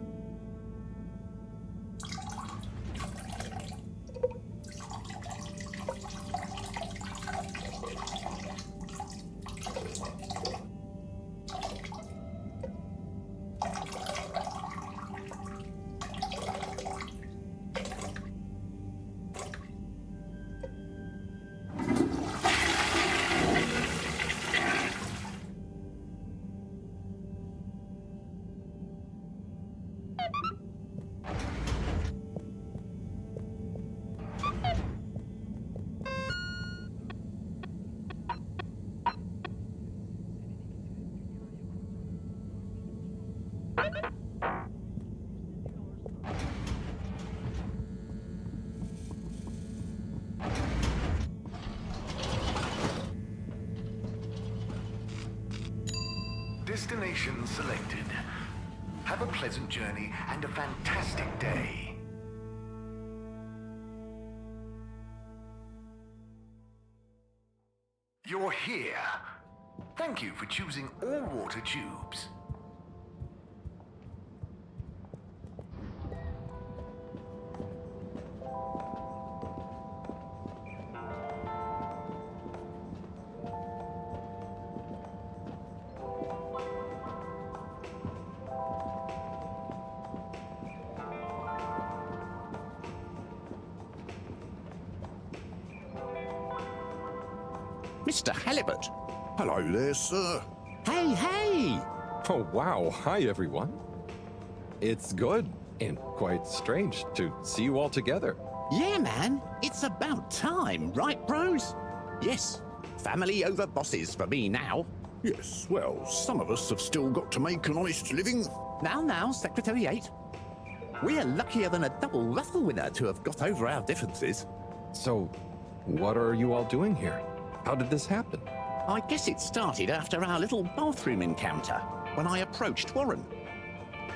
Destination selected. Have a pleasant journey and a fantastic day. You're here. Thank you for choosing all water tubes. Mr. Halibut. Hello there, sir. Hey! Oh, wow. Hi, everyone. It's good and quite strange to see you all together. Yeah, man. It's about time, right, bros? Yes. Family over bosses for me now. Yes, well, some of us have still got to make an honest living. Now, Secretary 8. We're luckier than a double raffle winner to have got over our differences. So, what are you all doing here? How did this happen? I guess it started after our little bathroom encounter, when I approached Warren.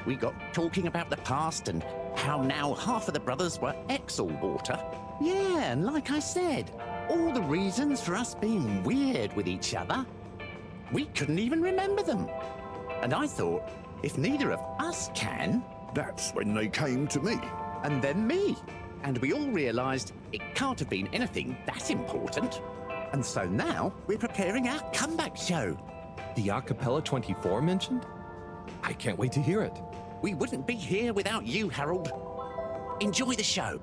We got talking about the past and how now half of the brothers were ex-all-water. Yeah, and like I said, all the reasons for us being weird with each other, we couldn't even remember them. And I thought, if neither of us can... That's when they came to me. And then me. And we all realised it can't have been anything that important. And so now we're preparing our comeback show. The Acapella 24 mentioned? I can't wait to hear it. We wouldn't be here without you, Harold. Enjoy the show.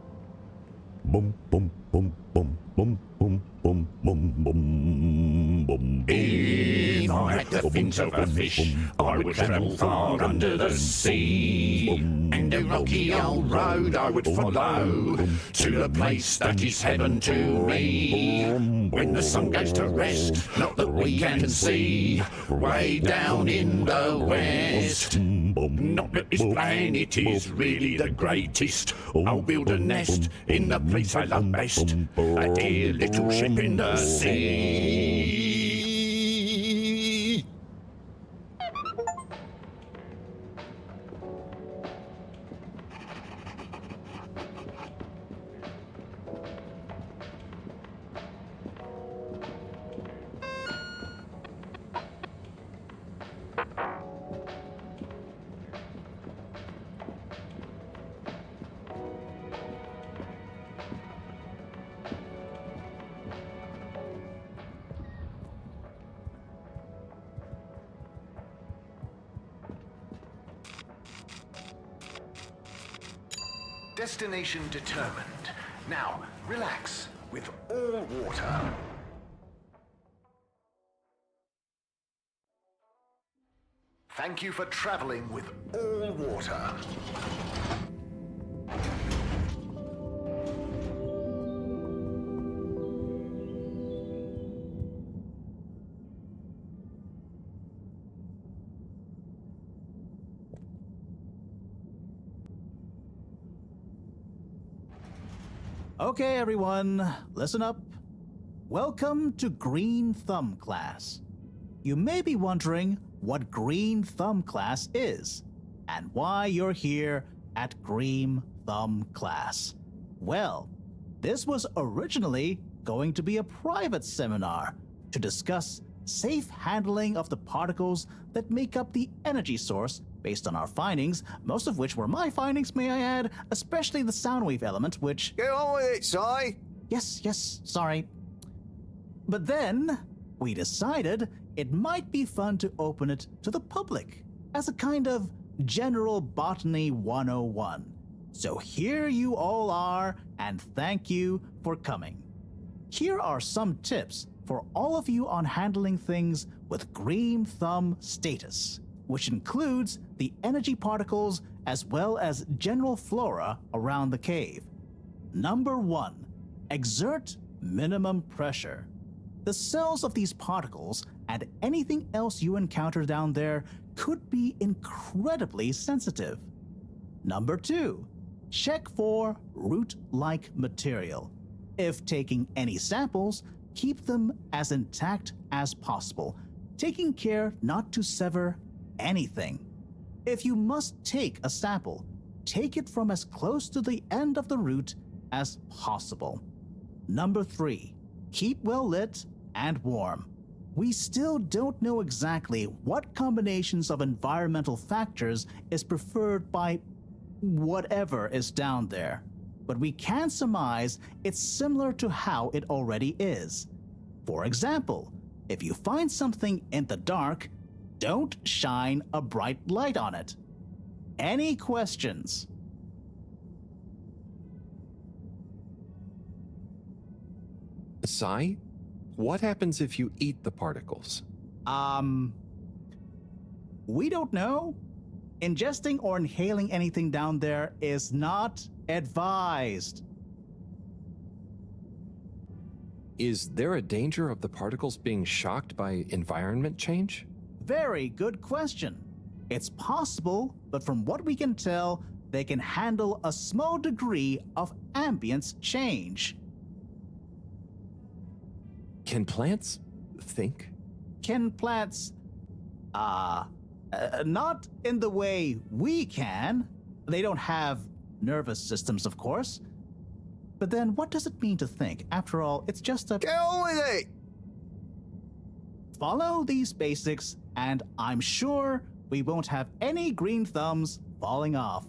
Bum bum bum bum bum bum bum bum bum bum. If I had the fins of a fish, I would travel far under the sea. And a rocky old road I would follow to the place that is heaven to me. When the sun goes to rest, not that we can see, way down in the west. Not that this planet is really the greatest. I'll build a nest in the place I love best, a dear little ship in the sea. Destination determined. Now, relax with all water. Thank you for traveling with all water. Okay, everyone, listen up. Welcome to Green Thumb class. You may be wondering what Green Thumb class is and why you're here at Green Thumb class. Well, this was originally going to be a private seminar to discuss safe handling of the particles that make up the energy source based on our findings, most of which were my findings, may I add, especially the sound wave element, which... Get on with it, Si! Yes, sorry. But then, we decided it might be fun to open it to the public as a kind of general botany 101. So here you all are, and thank you for coming. Here are some tips for all of you on handling things with Green Thumb status, which includes the energy particles as well as general flora around the cave. Number 1, exert minimum pressure. The cells of these particles and anything else you encounter down there could be incredibly sensitive. Number 2, check for root-like material. If taking any samples, keep them as intact as possible, taking care not to sever anything. If you must take a sample, take it from as close to the end of the root as possible. Number 3, keep well lit and warm. We still don't know exactly what combinations of environmental factors is preferred by whatever is down there, but we can surmise it's similar to how it already is. For example, if you find something in the dark, don't shine a bright light on it. Any questions? Si, what happens if you eat the particles? We don't know. Ingesting or inhaling anything down there is not advised. Is there a danger of the particles being shocked by environment change? Very good question. It's possible, but from what we can tell, they can handle a small degree of ambience change. Can plants think? Can plants, not in the way we can. They don't have nervous systems, of course. But then what does it mean to think? After all, it's just a... Get on with it! Follow these basics, and I'm sure we won't have any green thumbs falling off.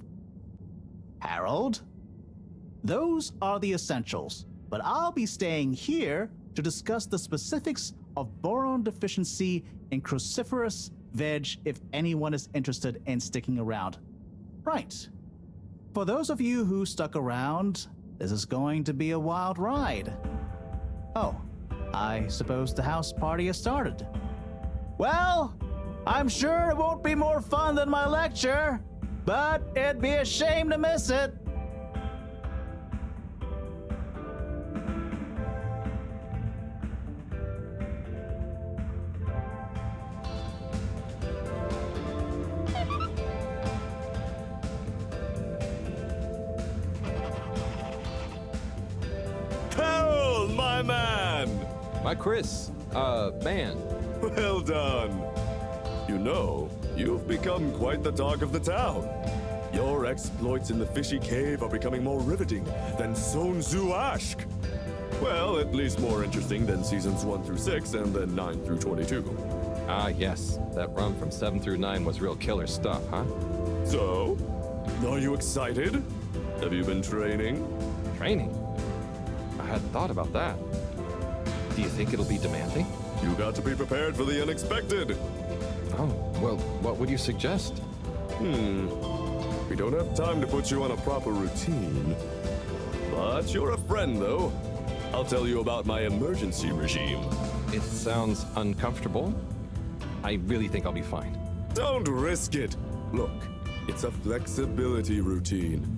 Harold? Those are the essentials, but I'll be staying here to discuss the specifics of boron deficiency in cruciferous veg if anyone is interested in sticking around. Right. For those of you who stuck around, this is going to be a wild ride. Oh, I suppose the house party has started. Well, I'm sure it won't be more fun than my lecture, but it'd be a shame to miss it. Harold, my man! My Chris, man. Well done. You know, you've become quite the talk of the town. Your exploits in the fishy cave are becoming more riveting than Sun Tzu Ashk. Well, at least more interesting than seasons 1 through 6 and then 9 through 22. Ah, yes. That run from 7 through 9 was real killer stuff, huh? So, are you excited? Have you been training? Training? I hadn't thought about that. Do you think it'll be demanding? You got to be prepared for the unexpected. Oh, well, what would you suggest? We don't have time to put you on a proper routine. But you're a friend, though. I'll tell you about my emergency regime. It sounds uncomfortable. I really think I'll be fine. Don't risk it. Look, it's a flexibility routine.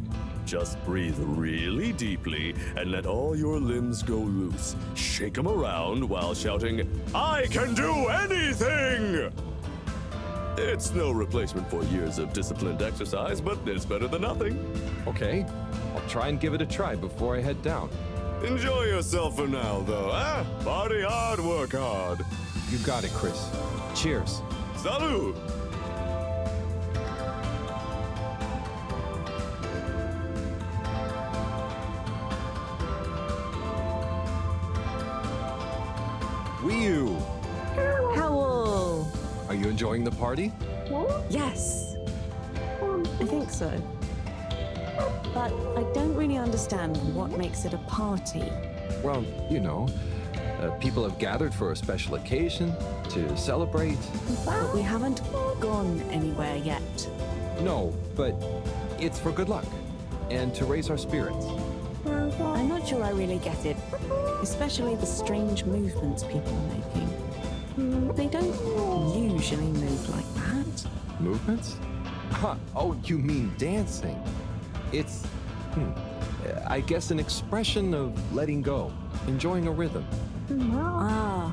Just breathe really deeply and let all your limbs go loose. Shake them around while shouting, "I can do anything!" It's no replacement for years of disciplined exercise, but it's better than nothing. Okay, I'll try and give it a try before I head down. Enjoy yourself for now, though, eh? Party hard, work hard. You got it, Chris. Cheers. Salud! Wee-oo! Howl! Are you enjoying the party? Yes. I think so. But I don't really understand what makes it a party. Well, you know, people have gathered for a special occasion to celebrate. But we haven't gone anywhere yet. No, but it's for good luck and to raise our spirits. I'm not sure I really get it, especially the strange movements people are making. They don't usually move like that. Movements? Oh, you mean dancing? It's, I guess an expression of letting go, enjoying a rhythm. Ah,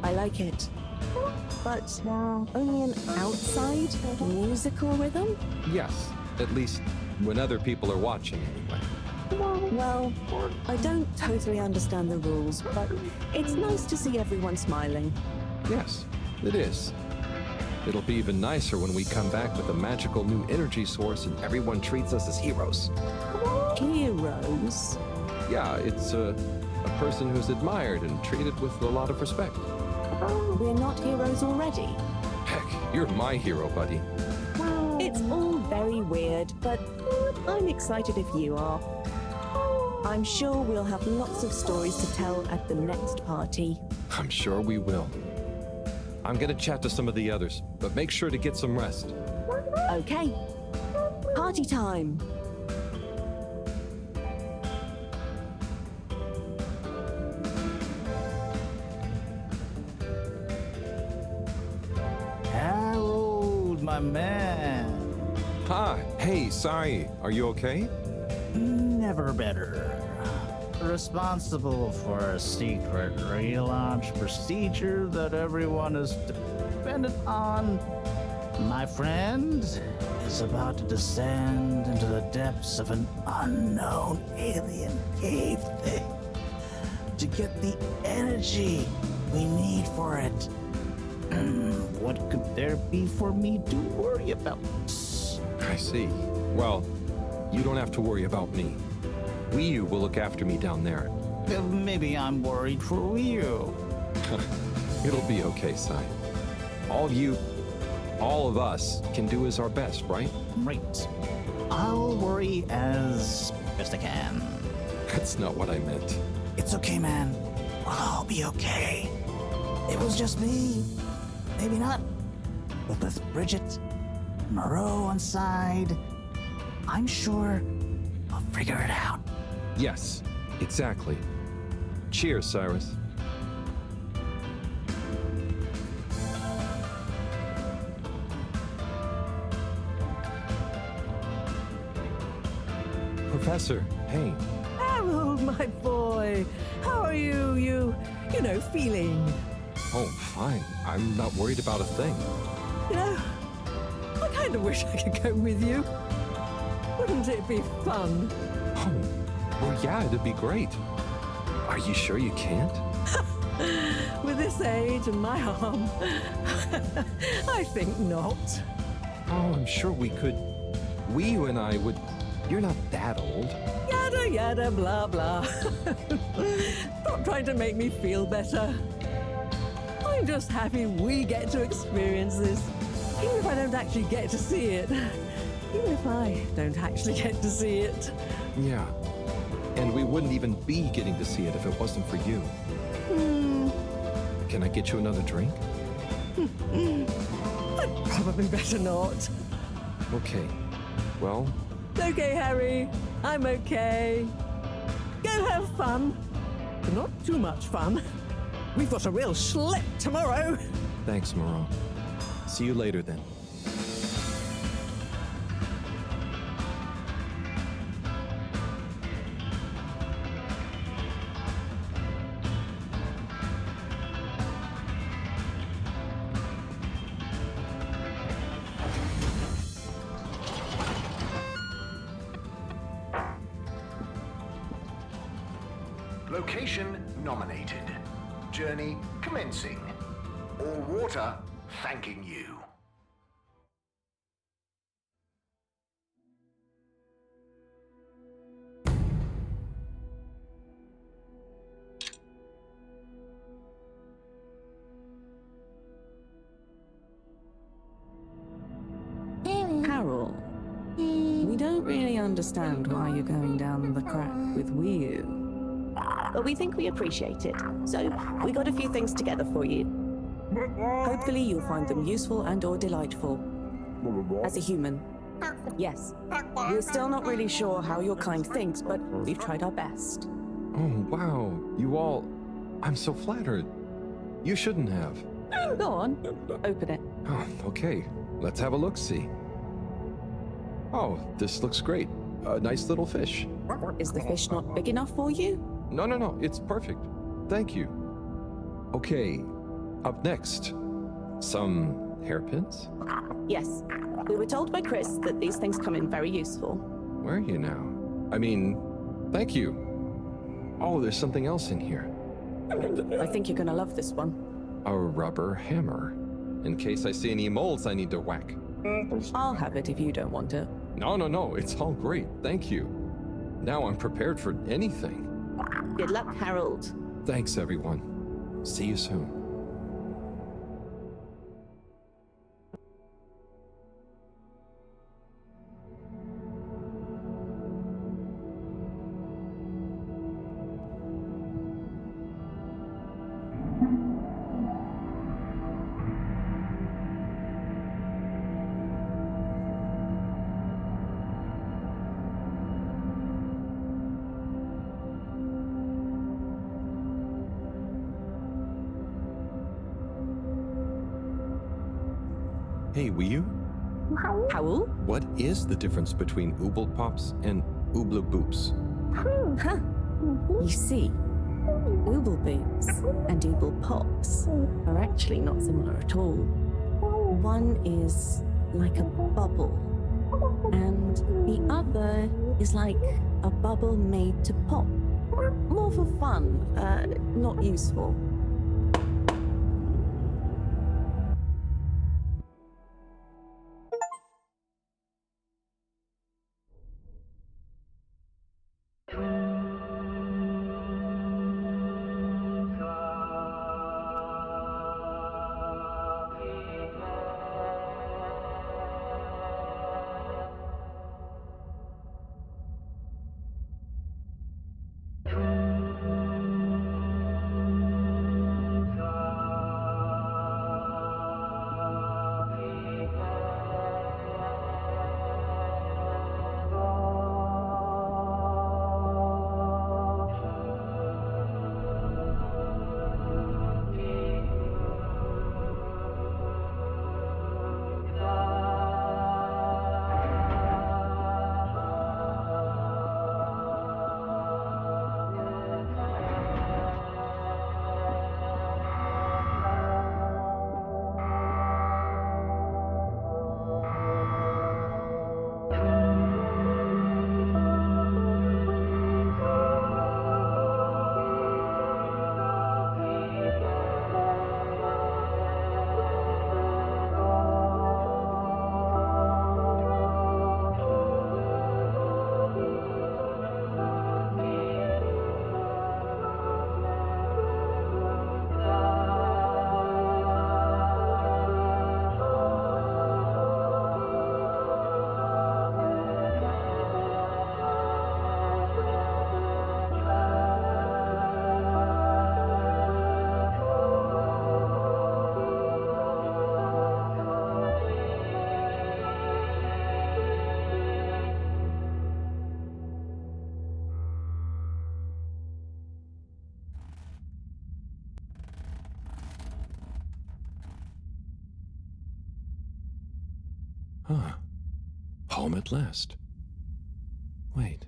I like it. But only an outside musical rhythm? Yes, at least when other people are watching anyway. Well, I don't totally understand the rules, but it's nice to see everyone smiling. Yes, it is. It'll be even nicer when we come back with a magical new energy source and everyone treats us as heroes. Heroes? Yeah, it's a person who's admired and treated with a lot of respect. We're not heroes already. Heck, you're my hero, buddy. It's all very weird, but I'm excited if you are. I'm sure we'll have lots of stories to tell at the next party. I'm sure we will. I'm gonna chat to some of the others, but make sure to get some rest. Okay. Party time. Harold, my man. Hey, Sai, are you okay? Never better. Responsible for a secret relaunch procedure that everyone is dependent on. My friend is about to descend into the depths of an unknown alien cave thing to get the energy we need for it. What could there be for me to worry about? I see. Well, you don't have to worry about me. Wii-U will look after me down there. Maybe I'm worried for you. It'll be okay, Sai. All of us can do is our best, right? Right. I'll worry as best I can. That's not what I meant. It's okay, man. We'll all be okay. It was just me. Maybe not. with Bridget, Moreau on side, I'm sure we'll figure it out. Yes, exactly. Cheers, Cyrus. Professor, hey. Harold, my boy. How are you? You know, feeling? Oh, fine. I'm not worried about a thing. You know, I kind of wish I could go with you. Wouldn't it be fun? Oh, well, yeah, it'd be great. Are you sure you can't? With this age and my arm, I think not. Oh, I'm sure we could. You and I would. You're not that old. Yada, yada, blah, blah. Stop trying to make me feel better. I'm just happy we get to experience this, even if I don't actually get to see it. Even if I don't actually get to see it. Yeah. And we wouldn't even be getting to see it if it wasn't for you. Can I get you another drink? I'd probably better not. Okay. Well, Okay, Harry. I'm okay. Go have fun. But not too much fun. We've got a real schlep tomorrow. thanks, Moreau. See you later then. Location nominated. Journey commencing. All water thanking you. Carol, we don't really understand why you're going down the crack with Wii. But we think we appreciate it, so we got a few things together for you. Hopefully you'll find them useful and or delightful. As a human. Yes, we're still not really sure how your kind thinks, but we've tried our best. Oh, wow. You all. I'm so flattered. You shouldn't have. Go on, open it. Oh, okay. Let's have a look-see. Oh, this looks great. A nice little fish. Is the fish not big enough for you? No. It's perfect. Thank you. Okay. Up next. Some hairpins? Yes, we were told by Chris that these things come in very useful. Where are you now? I mean, thank you. Oh, there's something else in here. I think you're gonna love this one. A rubber hammer. In case I see any moles I need to whack. I'll have it if you don't want it. No. It's all great. Thank you. Now I'm prepared for anything. Good luck, Harold. Thanks, everyone. See you soon. Hey, Wiyu? Howl? What is the difference between Ooble Pops and Ooble Boops? Huh. You see, Ooble Boops and Ooble Pops are actually not similar at all. One is like a bubble, and the other is like a bubble made to pop. More for fun, not useful. Home at last. Wait.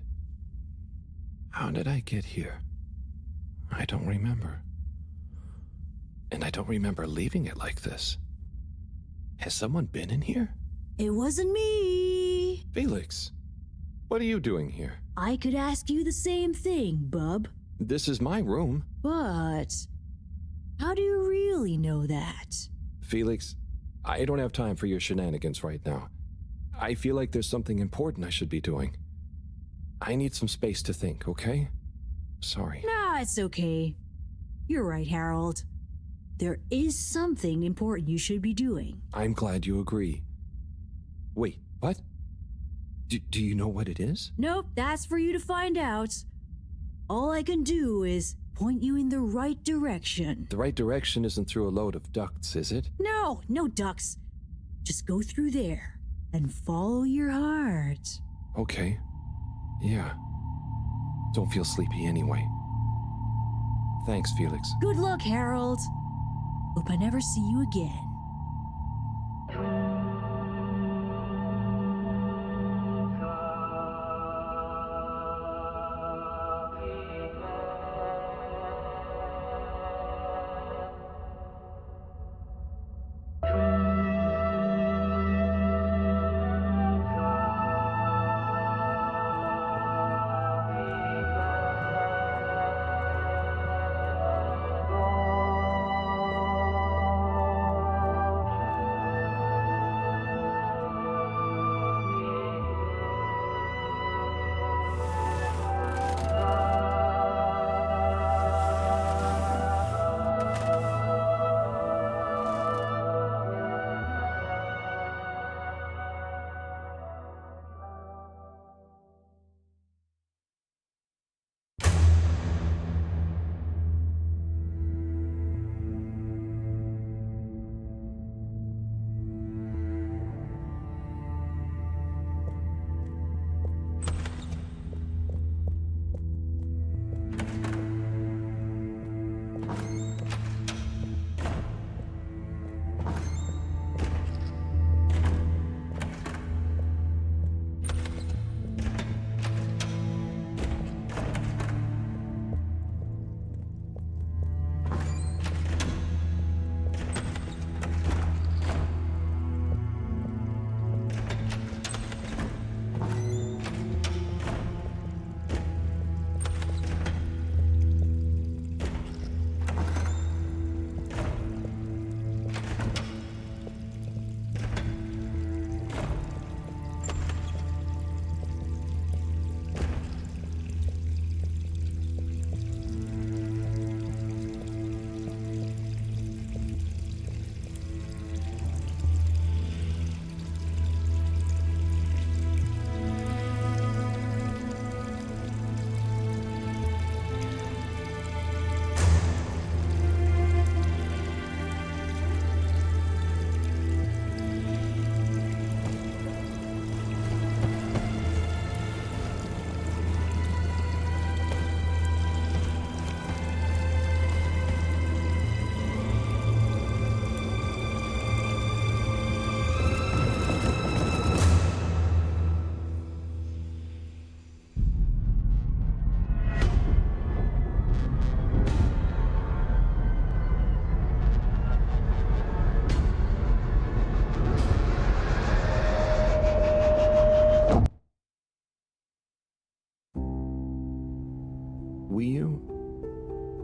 How did I get here? I don't remember. And I don't remember leaving it like this. Has someone been in here? It wasn't me. Felix, what are you doing here? I could ask you the same thing, bub. This is my room. But how do you really know that? Felix, I don't have time for your shenanigans right now. I feel like there's something important I should be doing. I need some space to think, okay? Sorry. Nah, it's okay. You're right, Harold. There is something important you should be doing. I'm glad you agree. Wait, what? Do you know what it is? Nope, that's for you to find out. All I can do is point you in the right direction. The right direction isn't through a load of ducts, is it? No, no ducks. Just go through there and follow your heart. Okay. Yeah. Don't feel sleepy anyway. Thanks, Felix. Good luck, Harold. Hope I never see you again.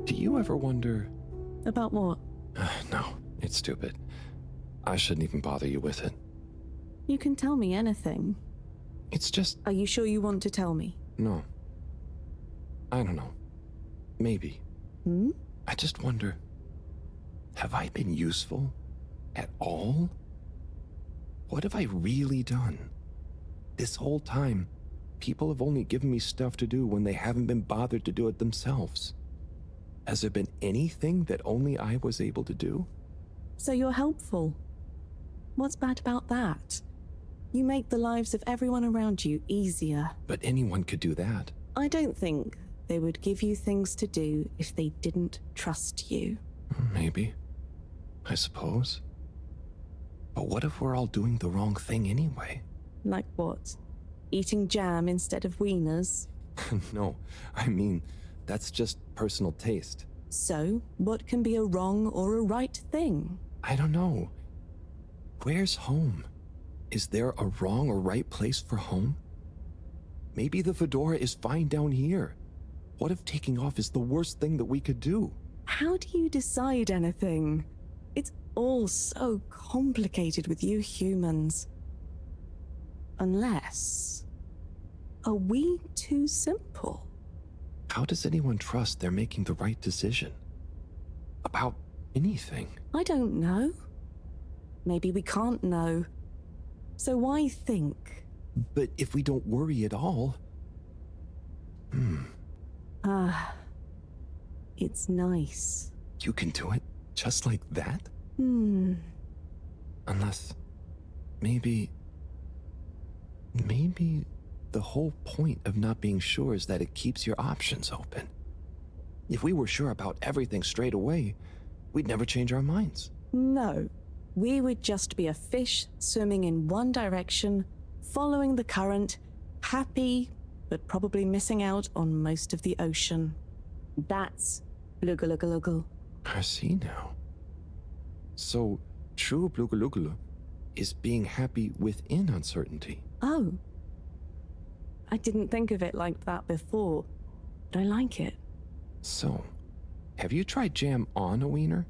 Do you ever wonder... About what? No, it's stupid. I shouldn't even bother you with it. You can tell me anything. It's just... Are you sure you want to tell me? No. I don't know. Maybe. Hmm? I just wonder... Have I been useful? At all? What have I really done? This whole time, people have only given me stuff to do when they haven't been bothered to do it themselves. Has there been anything that only I was able to do? So you're helpful. What's bad about that? You make the lives of everyone around you easier. But anyone could do that. I don't think they would give you things to do if they didn't trust you. Maybe. I suppose. But what if we're all doing the wrong thing anyway? Like what? Eating jam instead of wieners? No, I mean, that's just personal taste. So, what can be a wrong or a right thing? I don't know. Where's home? Is there a wrong or right place for home? Maybe the fedora is fine down here. What if taking off is the worst thing that we could do? How do you decide anything? It's all so complicated with you humans. Unless... are we too simple? How does anyone trust they're making the right decision? About anything? I don't know. Maybe we can't know. So why think? But if we don't worry at all... It's nice. You can do it just like that? Unless... maybe the whole point of not being sure is that it keeps your options open. If we were sure about everything straight away, we'd never change our minds. No. We would just be a fish swimming in one direction, following the current, happy, but probably missing out on most of the ocean. That's blugaluggaluggal. I see now. So, true blugaluggal is being happy within uncertainty. Oh. I didn't think of it like that before, but I like it. So, have you tried jam on a wiener?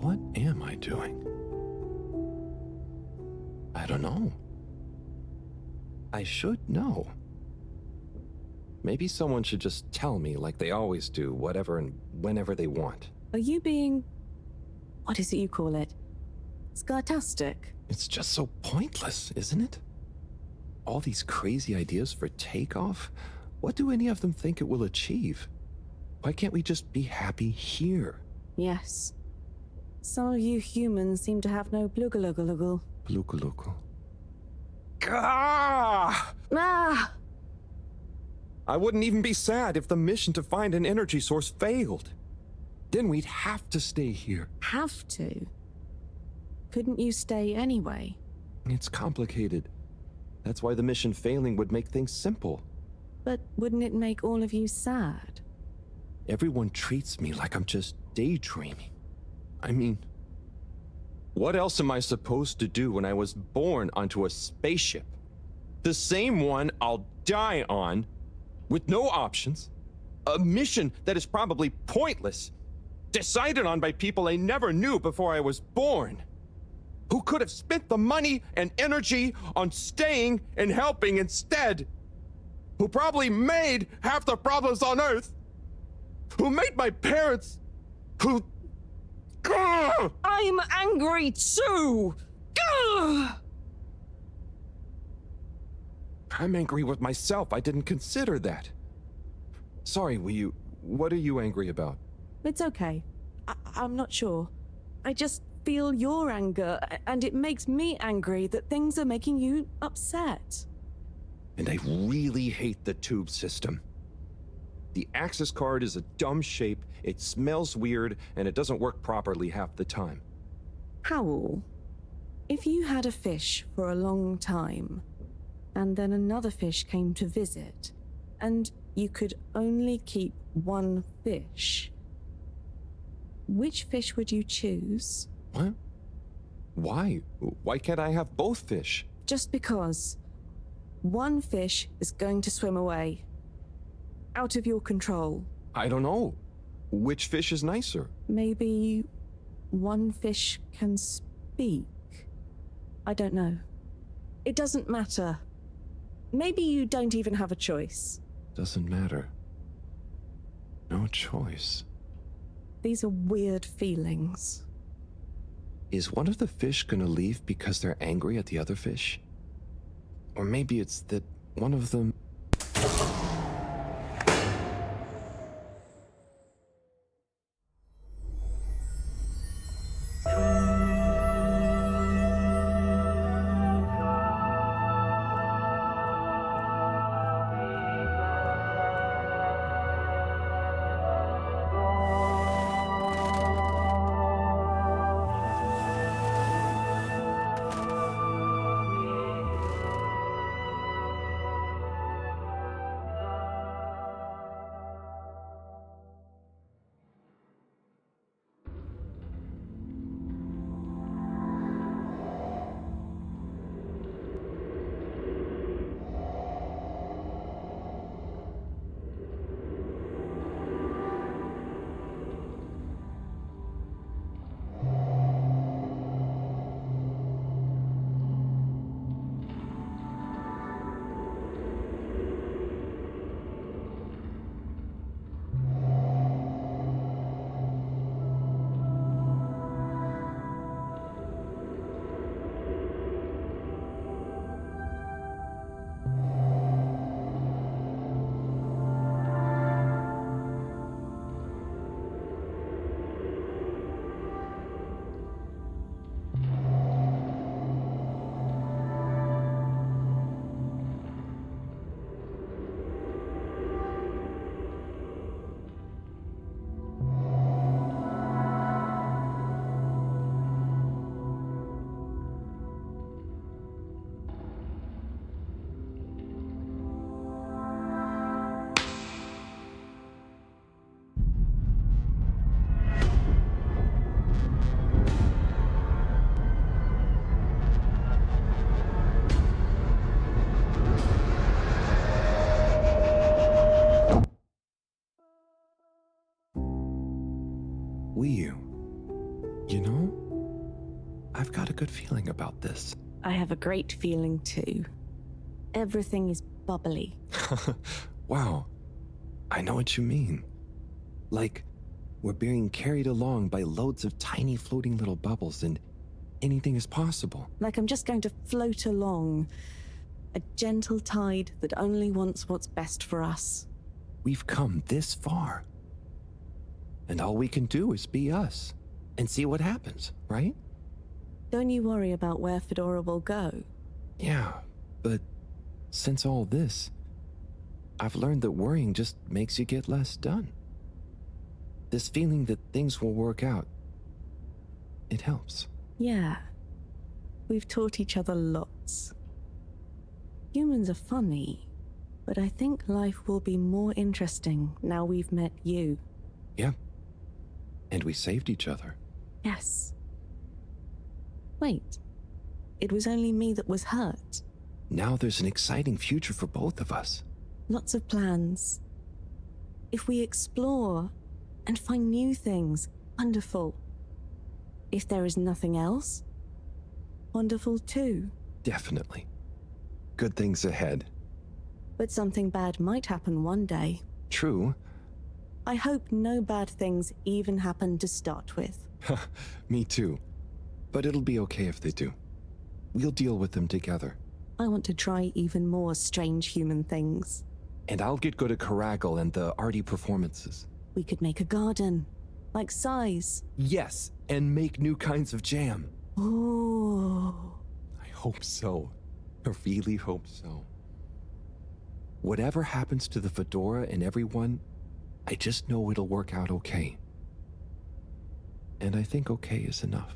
What am I doing? I don't know. I should know. Maybe someone should just tell me like they always do, whatever and whenever they want. Are you being... what is it you call it? Scartastic? It's just so pointless, isn't it? All these crazy ideas for takeoff? What do any of them think it will achieve? Why can't we just be happy here? Yes. Some of you humans seem to have no blugaluggaluggal. Blugaluggal. Gah! Ah! I wouldn't even be sad if the mission to find an energy source failed. Then we'd have to stay here. Have to? Couldn't you stay anyway? It's complicated. That's why the mission failing would make things simple. But wouldn't it make all of you sad? Everyone treats me like I'm just daydreaming. I mean, what else am I supposed to do when I was born onto a spaceship? The same one I'll die on, with no options, a mission that is probably pointless, decided on by people I never knew before I was born, who could have spent the money and energy on staying and helping instead, who probably made half the problems on Earth, who made my parents, who... I'm angry too! I'm angry with myself. I didn't consider that. Sorry, what are you angry about? It's okay. I'm not sure. I just feel your anger, and it makes me angry that things are making you upset. And I really hate the tube system. The access card is a dumb shape, it smells weird, and it doesn't work properly half the time. Howl, if you had a fish for a long time, and then another fish came to visit, and you could only keep one fish, which fish would you choose? What? Why? Why can't I have both fish? Just because one fish is going to swim away. Out of your control. I don't know. Which fish is nicer? Maybe one fish can speak. I don't know. It doesn't matter. Maybe you don't even have a choice. Doesn't matter. No choice. These are weird feelings. Is one of the fish gonna leave because they're angry at the other fish? Or maybe it's that one of them... You know, I've got a good feeling about this. I have a great feeling too. Everything is bubbly. Wow, I know what you mean. Like, we're being carried along by loads of tiny floating little bubbles and anything is possible. Like I'm just going to float along. A gentle tide that only wants what's best for us. We've come this far. And all we can do is be us and see what happens, right? Don't you worry about where Fedora will go. Yeah, but since all this, I've learned that worrying just makes you get less done. This feeling that things will work out, it helps. Yeah. We've taught each other lots. Humans are funny, but I think life will be more interesting now we've met you. Yeah. And we saved each other. Yes. Wait. It was only me that was hurt. Now there's an exciting future for both of us. Lots of plans. If we explore and find new things, Wonderful. If there is nothing else, wonderful too. Definitely. Good things ahead. But something bad might happen one day. True. I hope no bad things even happen to start with. Me too. But it'll be okay if they do. We'll deal with them together. I want to try even more strange human things. And I'll get good at Caragal and the arty performances. We could make a garden, like size. Yes, and make new kinds of jam. Oh. I hope so. I really hope so. Whatever happens to the fedora and everyone, I just know it'll work out okay. And I think okay is enough.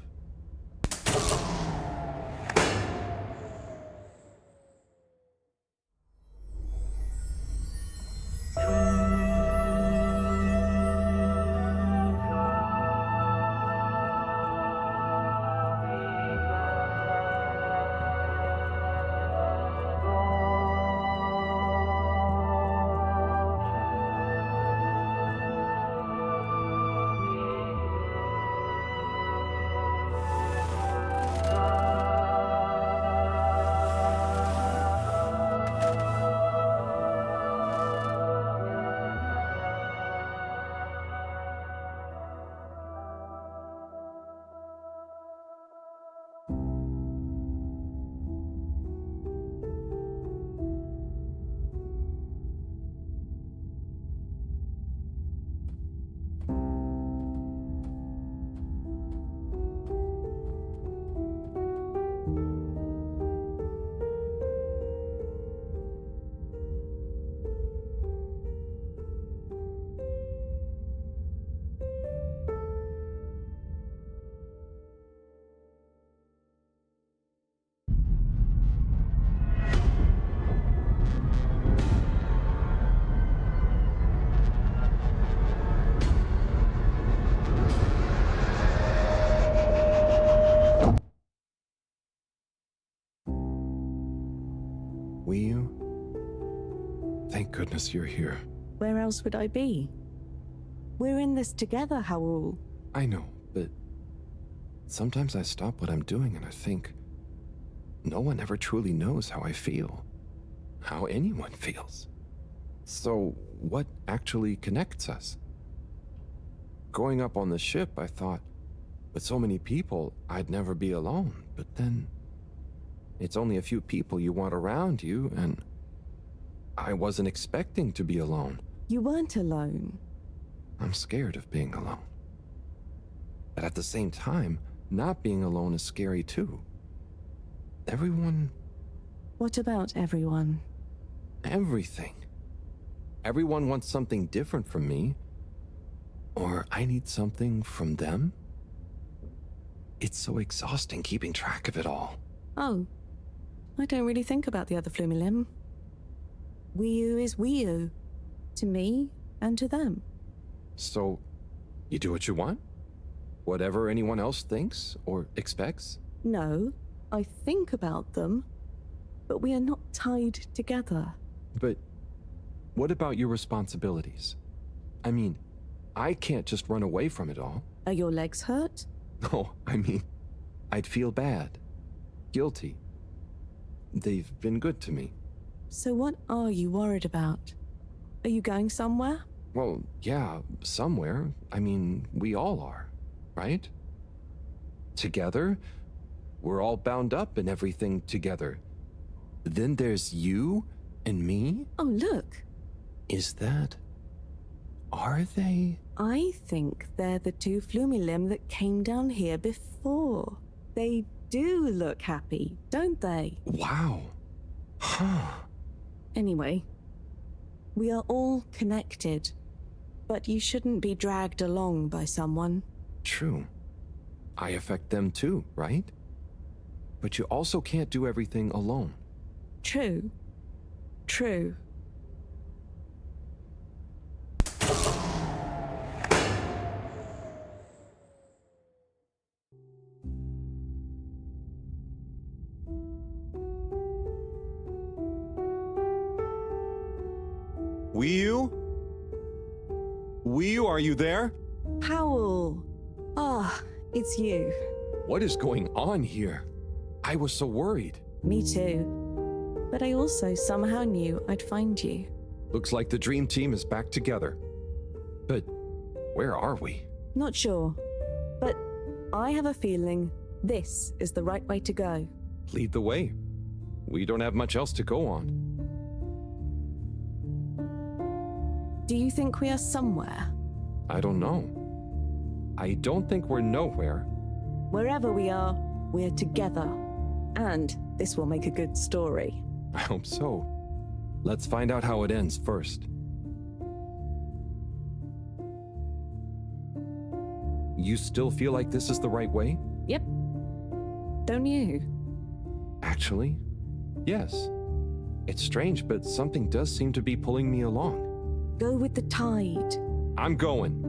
Thank goodness you're here. Where else would I be? We're in this together, Howell. I know, but sometimes I stop what I'm doing and I think, no one ever truly knows how I feel, how anyone feels. So what actually connects us? Growing up on the ship, I thought, with so many people, I'd never be alone, but then it's only a few people you want around you, and I wasn't expecting to be alone. You weren't alone. I'm scared of being alone. But at the same time, not being alone is scary too. Everyone... What about everyone? Everything. Everyone wants something different from me. Or I need something from them. It's so exhausting keeping track of it all. Oh, I don't really think about the other Flumilim. Wii-U is Wii-U. To me and to them. So, you do what you want? Whatever anyone else thinks or expects? No, I think about them, but we are not tied together. But what about your responsibilities? I mean, I can't just run away from it all. Are your legs hurt? No, I mean, I'd feel bad. Guilty. They've been good to me. So what are you worried about? Are you going somewhere? Well, yeah, somewhere. I mean, we all are, right? Together, we're all bound up in everything together. Then there's you and me? Oh, look. Is that... Are they? I think they're the two Flumilim that came down here before. They do look happy, don't they? Wow. Huh. Anyway, we are all connected, but you shouldn't be dragged along by someone. True. I affect them too, right? But you also can't do everything alone. True. True. Wii-U? Wii-U, are you there? Howell, Ah, it's you. What is going on here? I was so worried. Me too. But I also somehow knew I'd find you. Looks like the dream team is back together. But where are we? Not sure. But I have a feeling this is the right way to go. Lead the way. We don't have much else to go on. Do you think we are somewhere? I don't know. I don't think we're nowhere. Wherever we are, we're together. And this will make a good story. I hope so. Let's find out how it ends first. You still feel like this is the right way? Yep. Don't you? Actually, yes. It's strange, but something does seem to be pulling me along. Go with the tide. I'm going.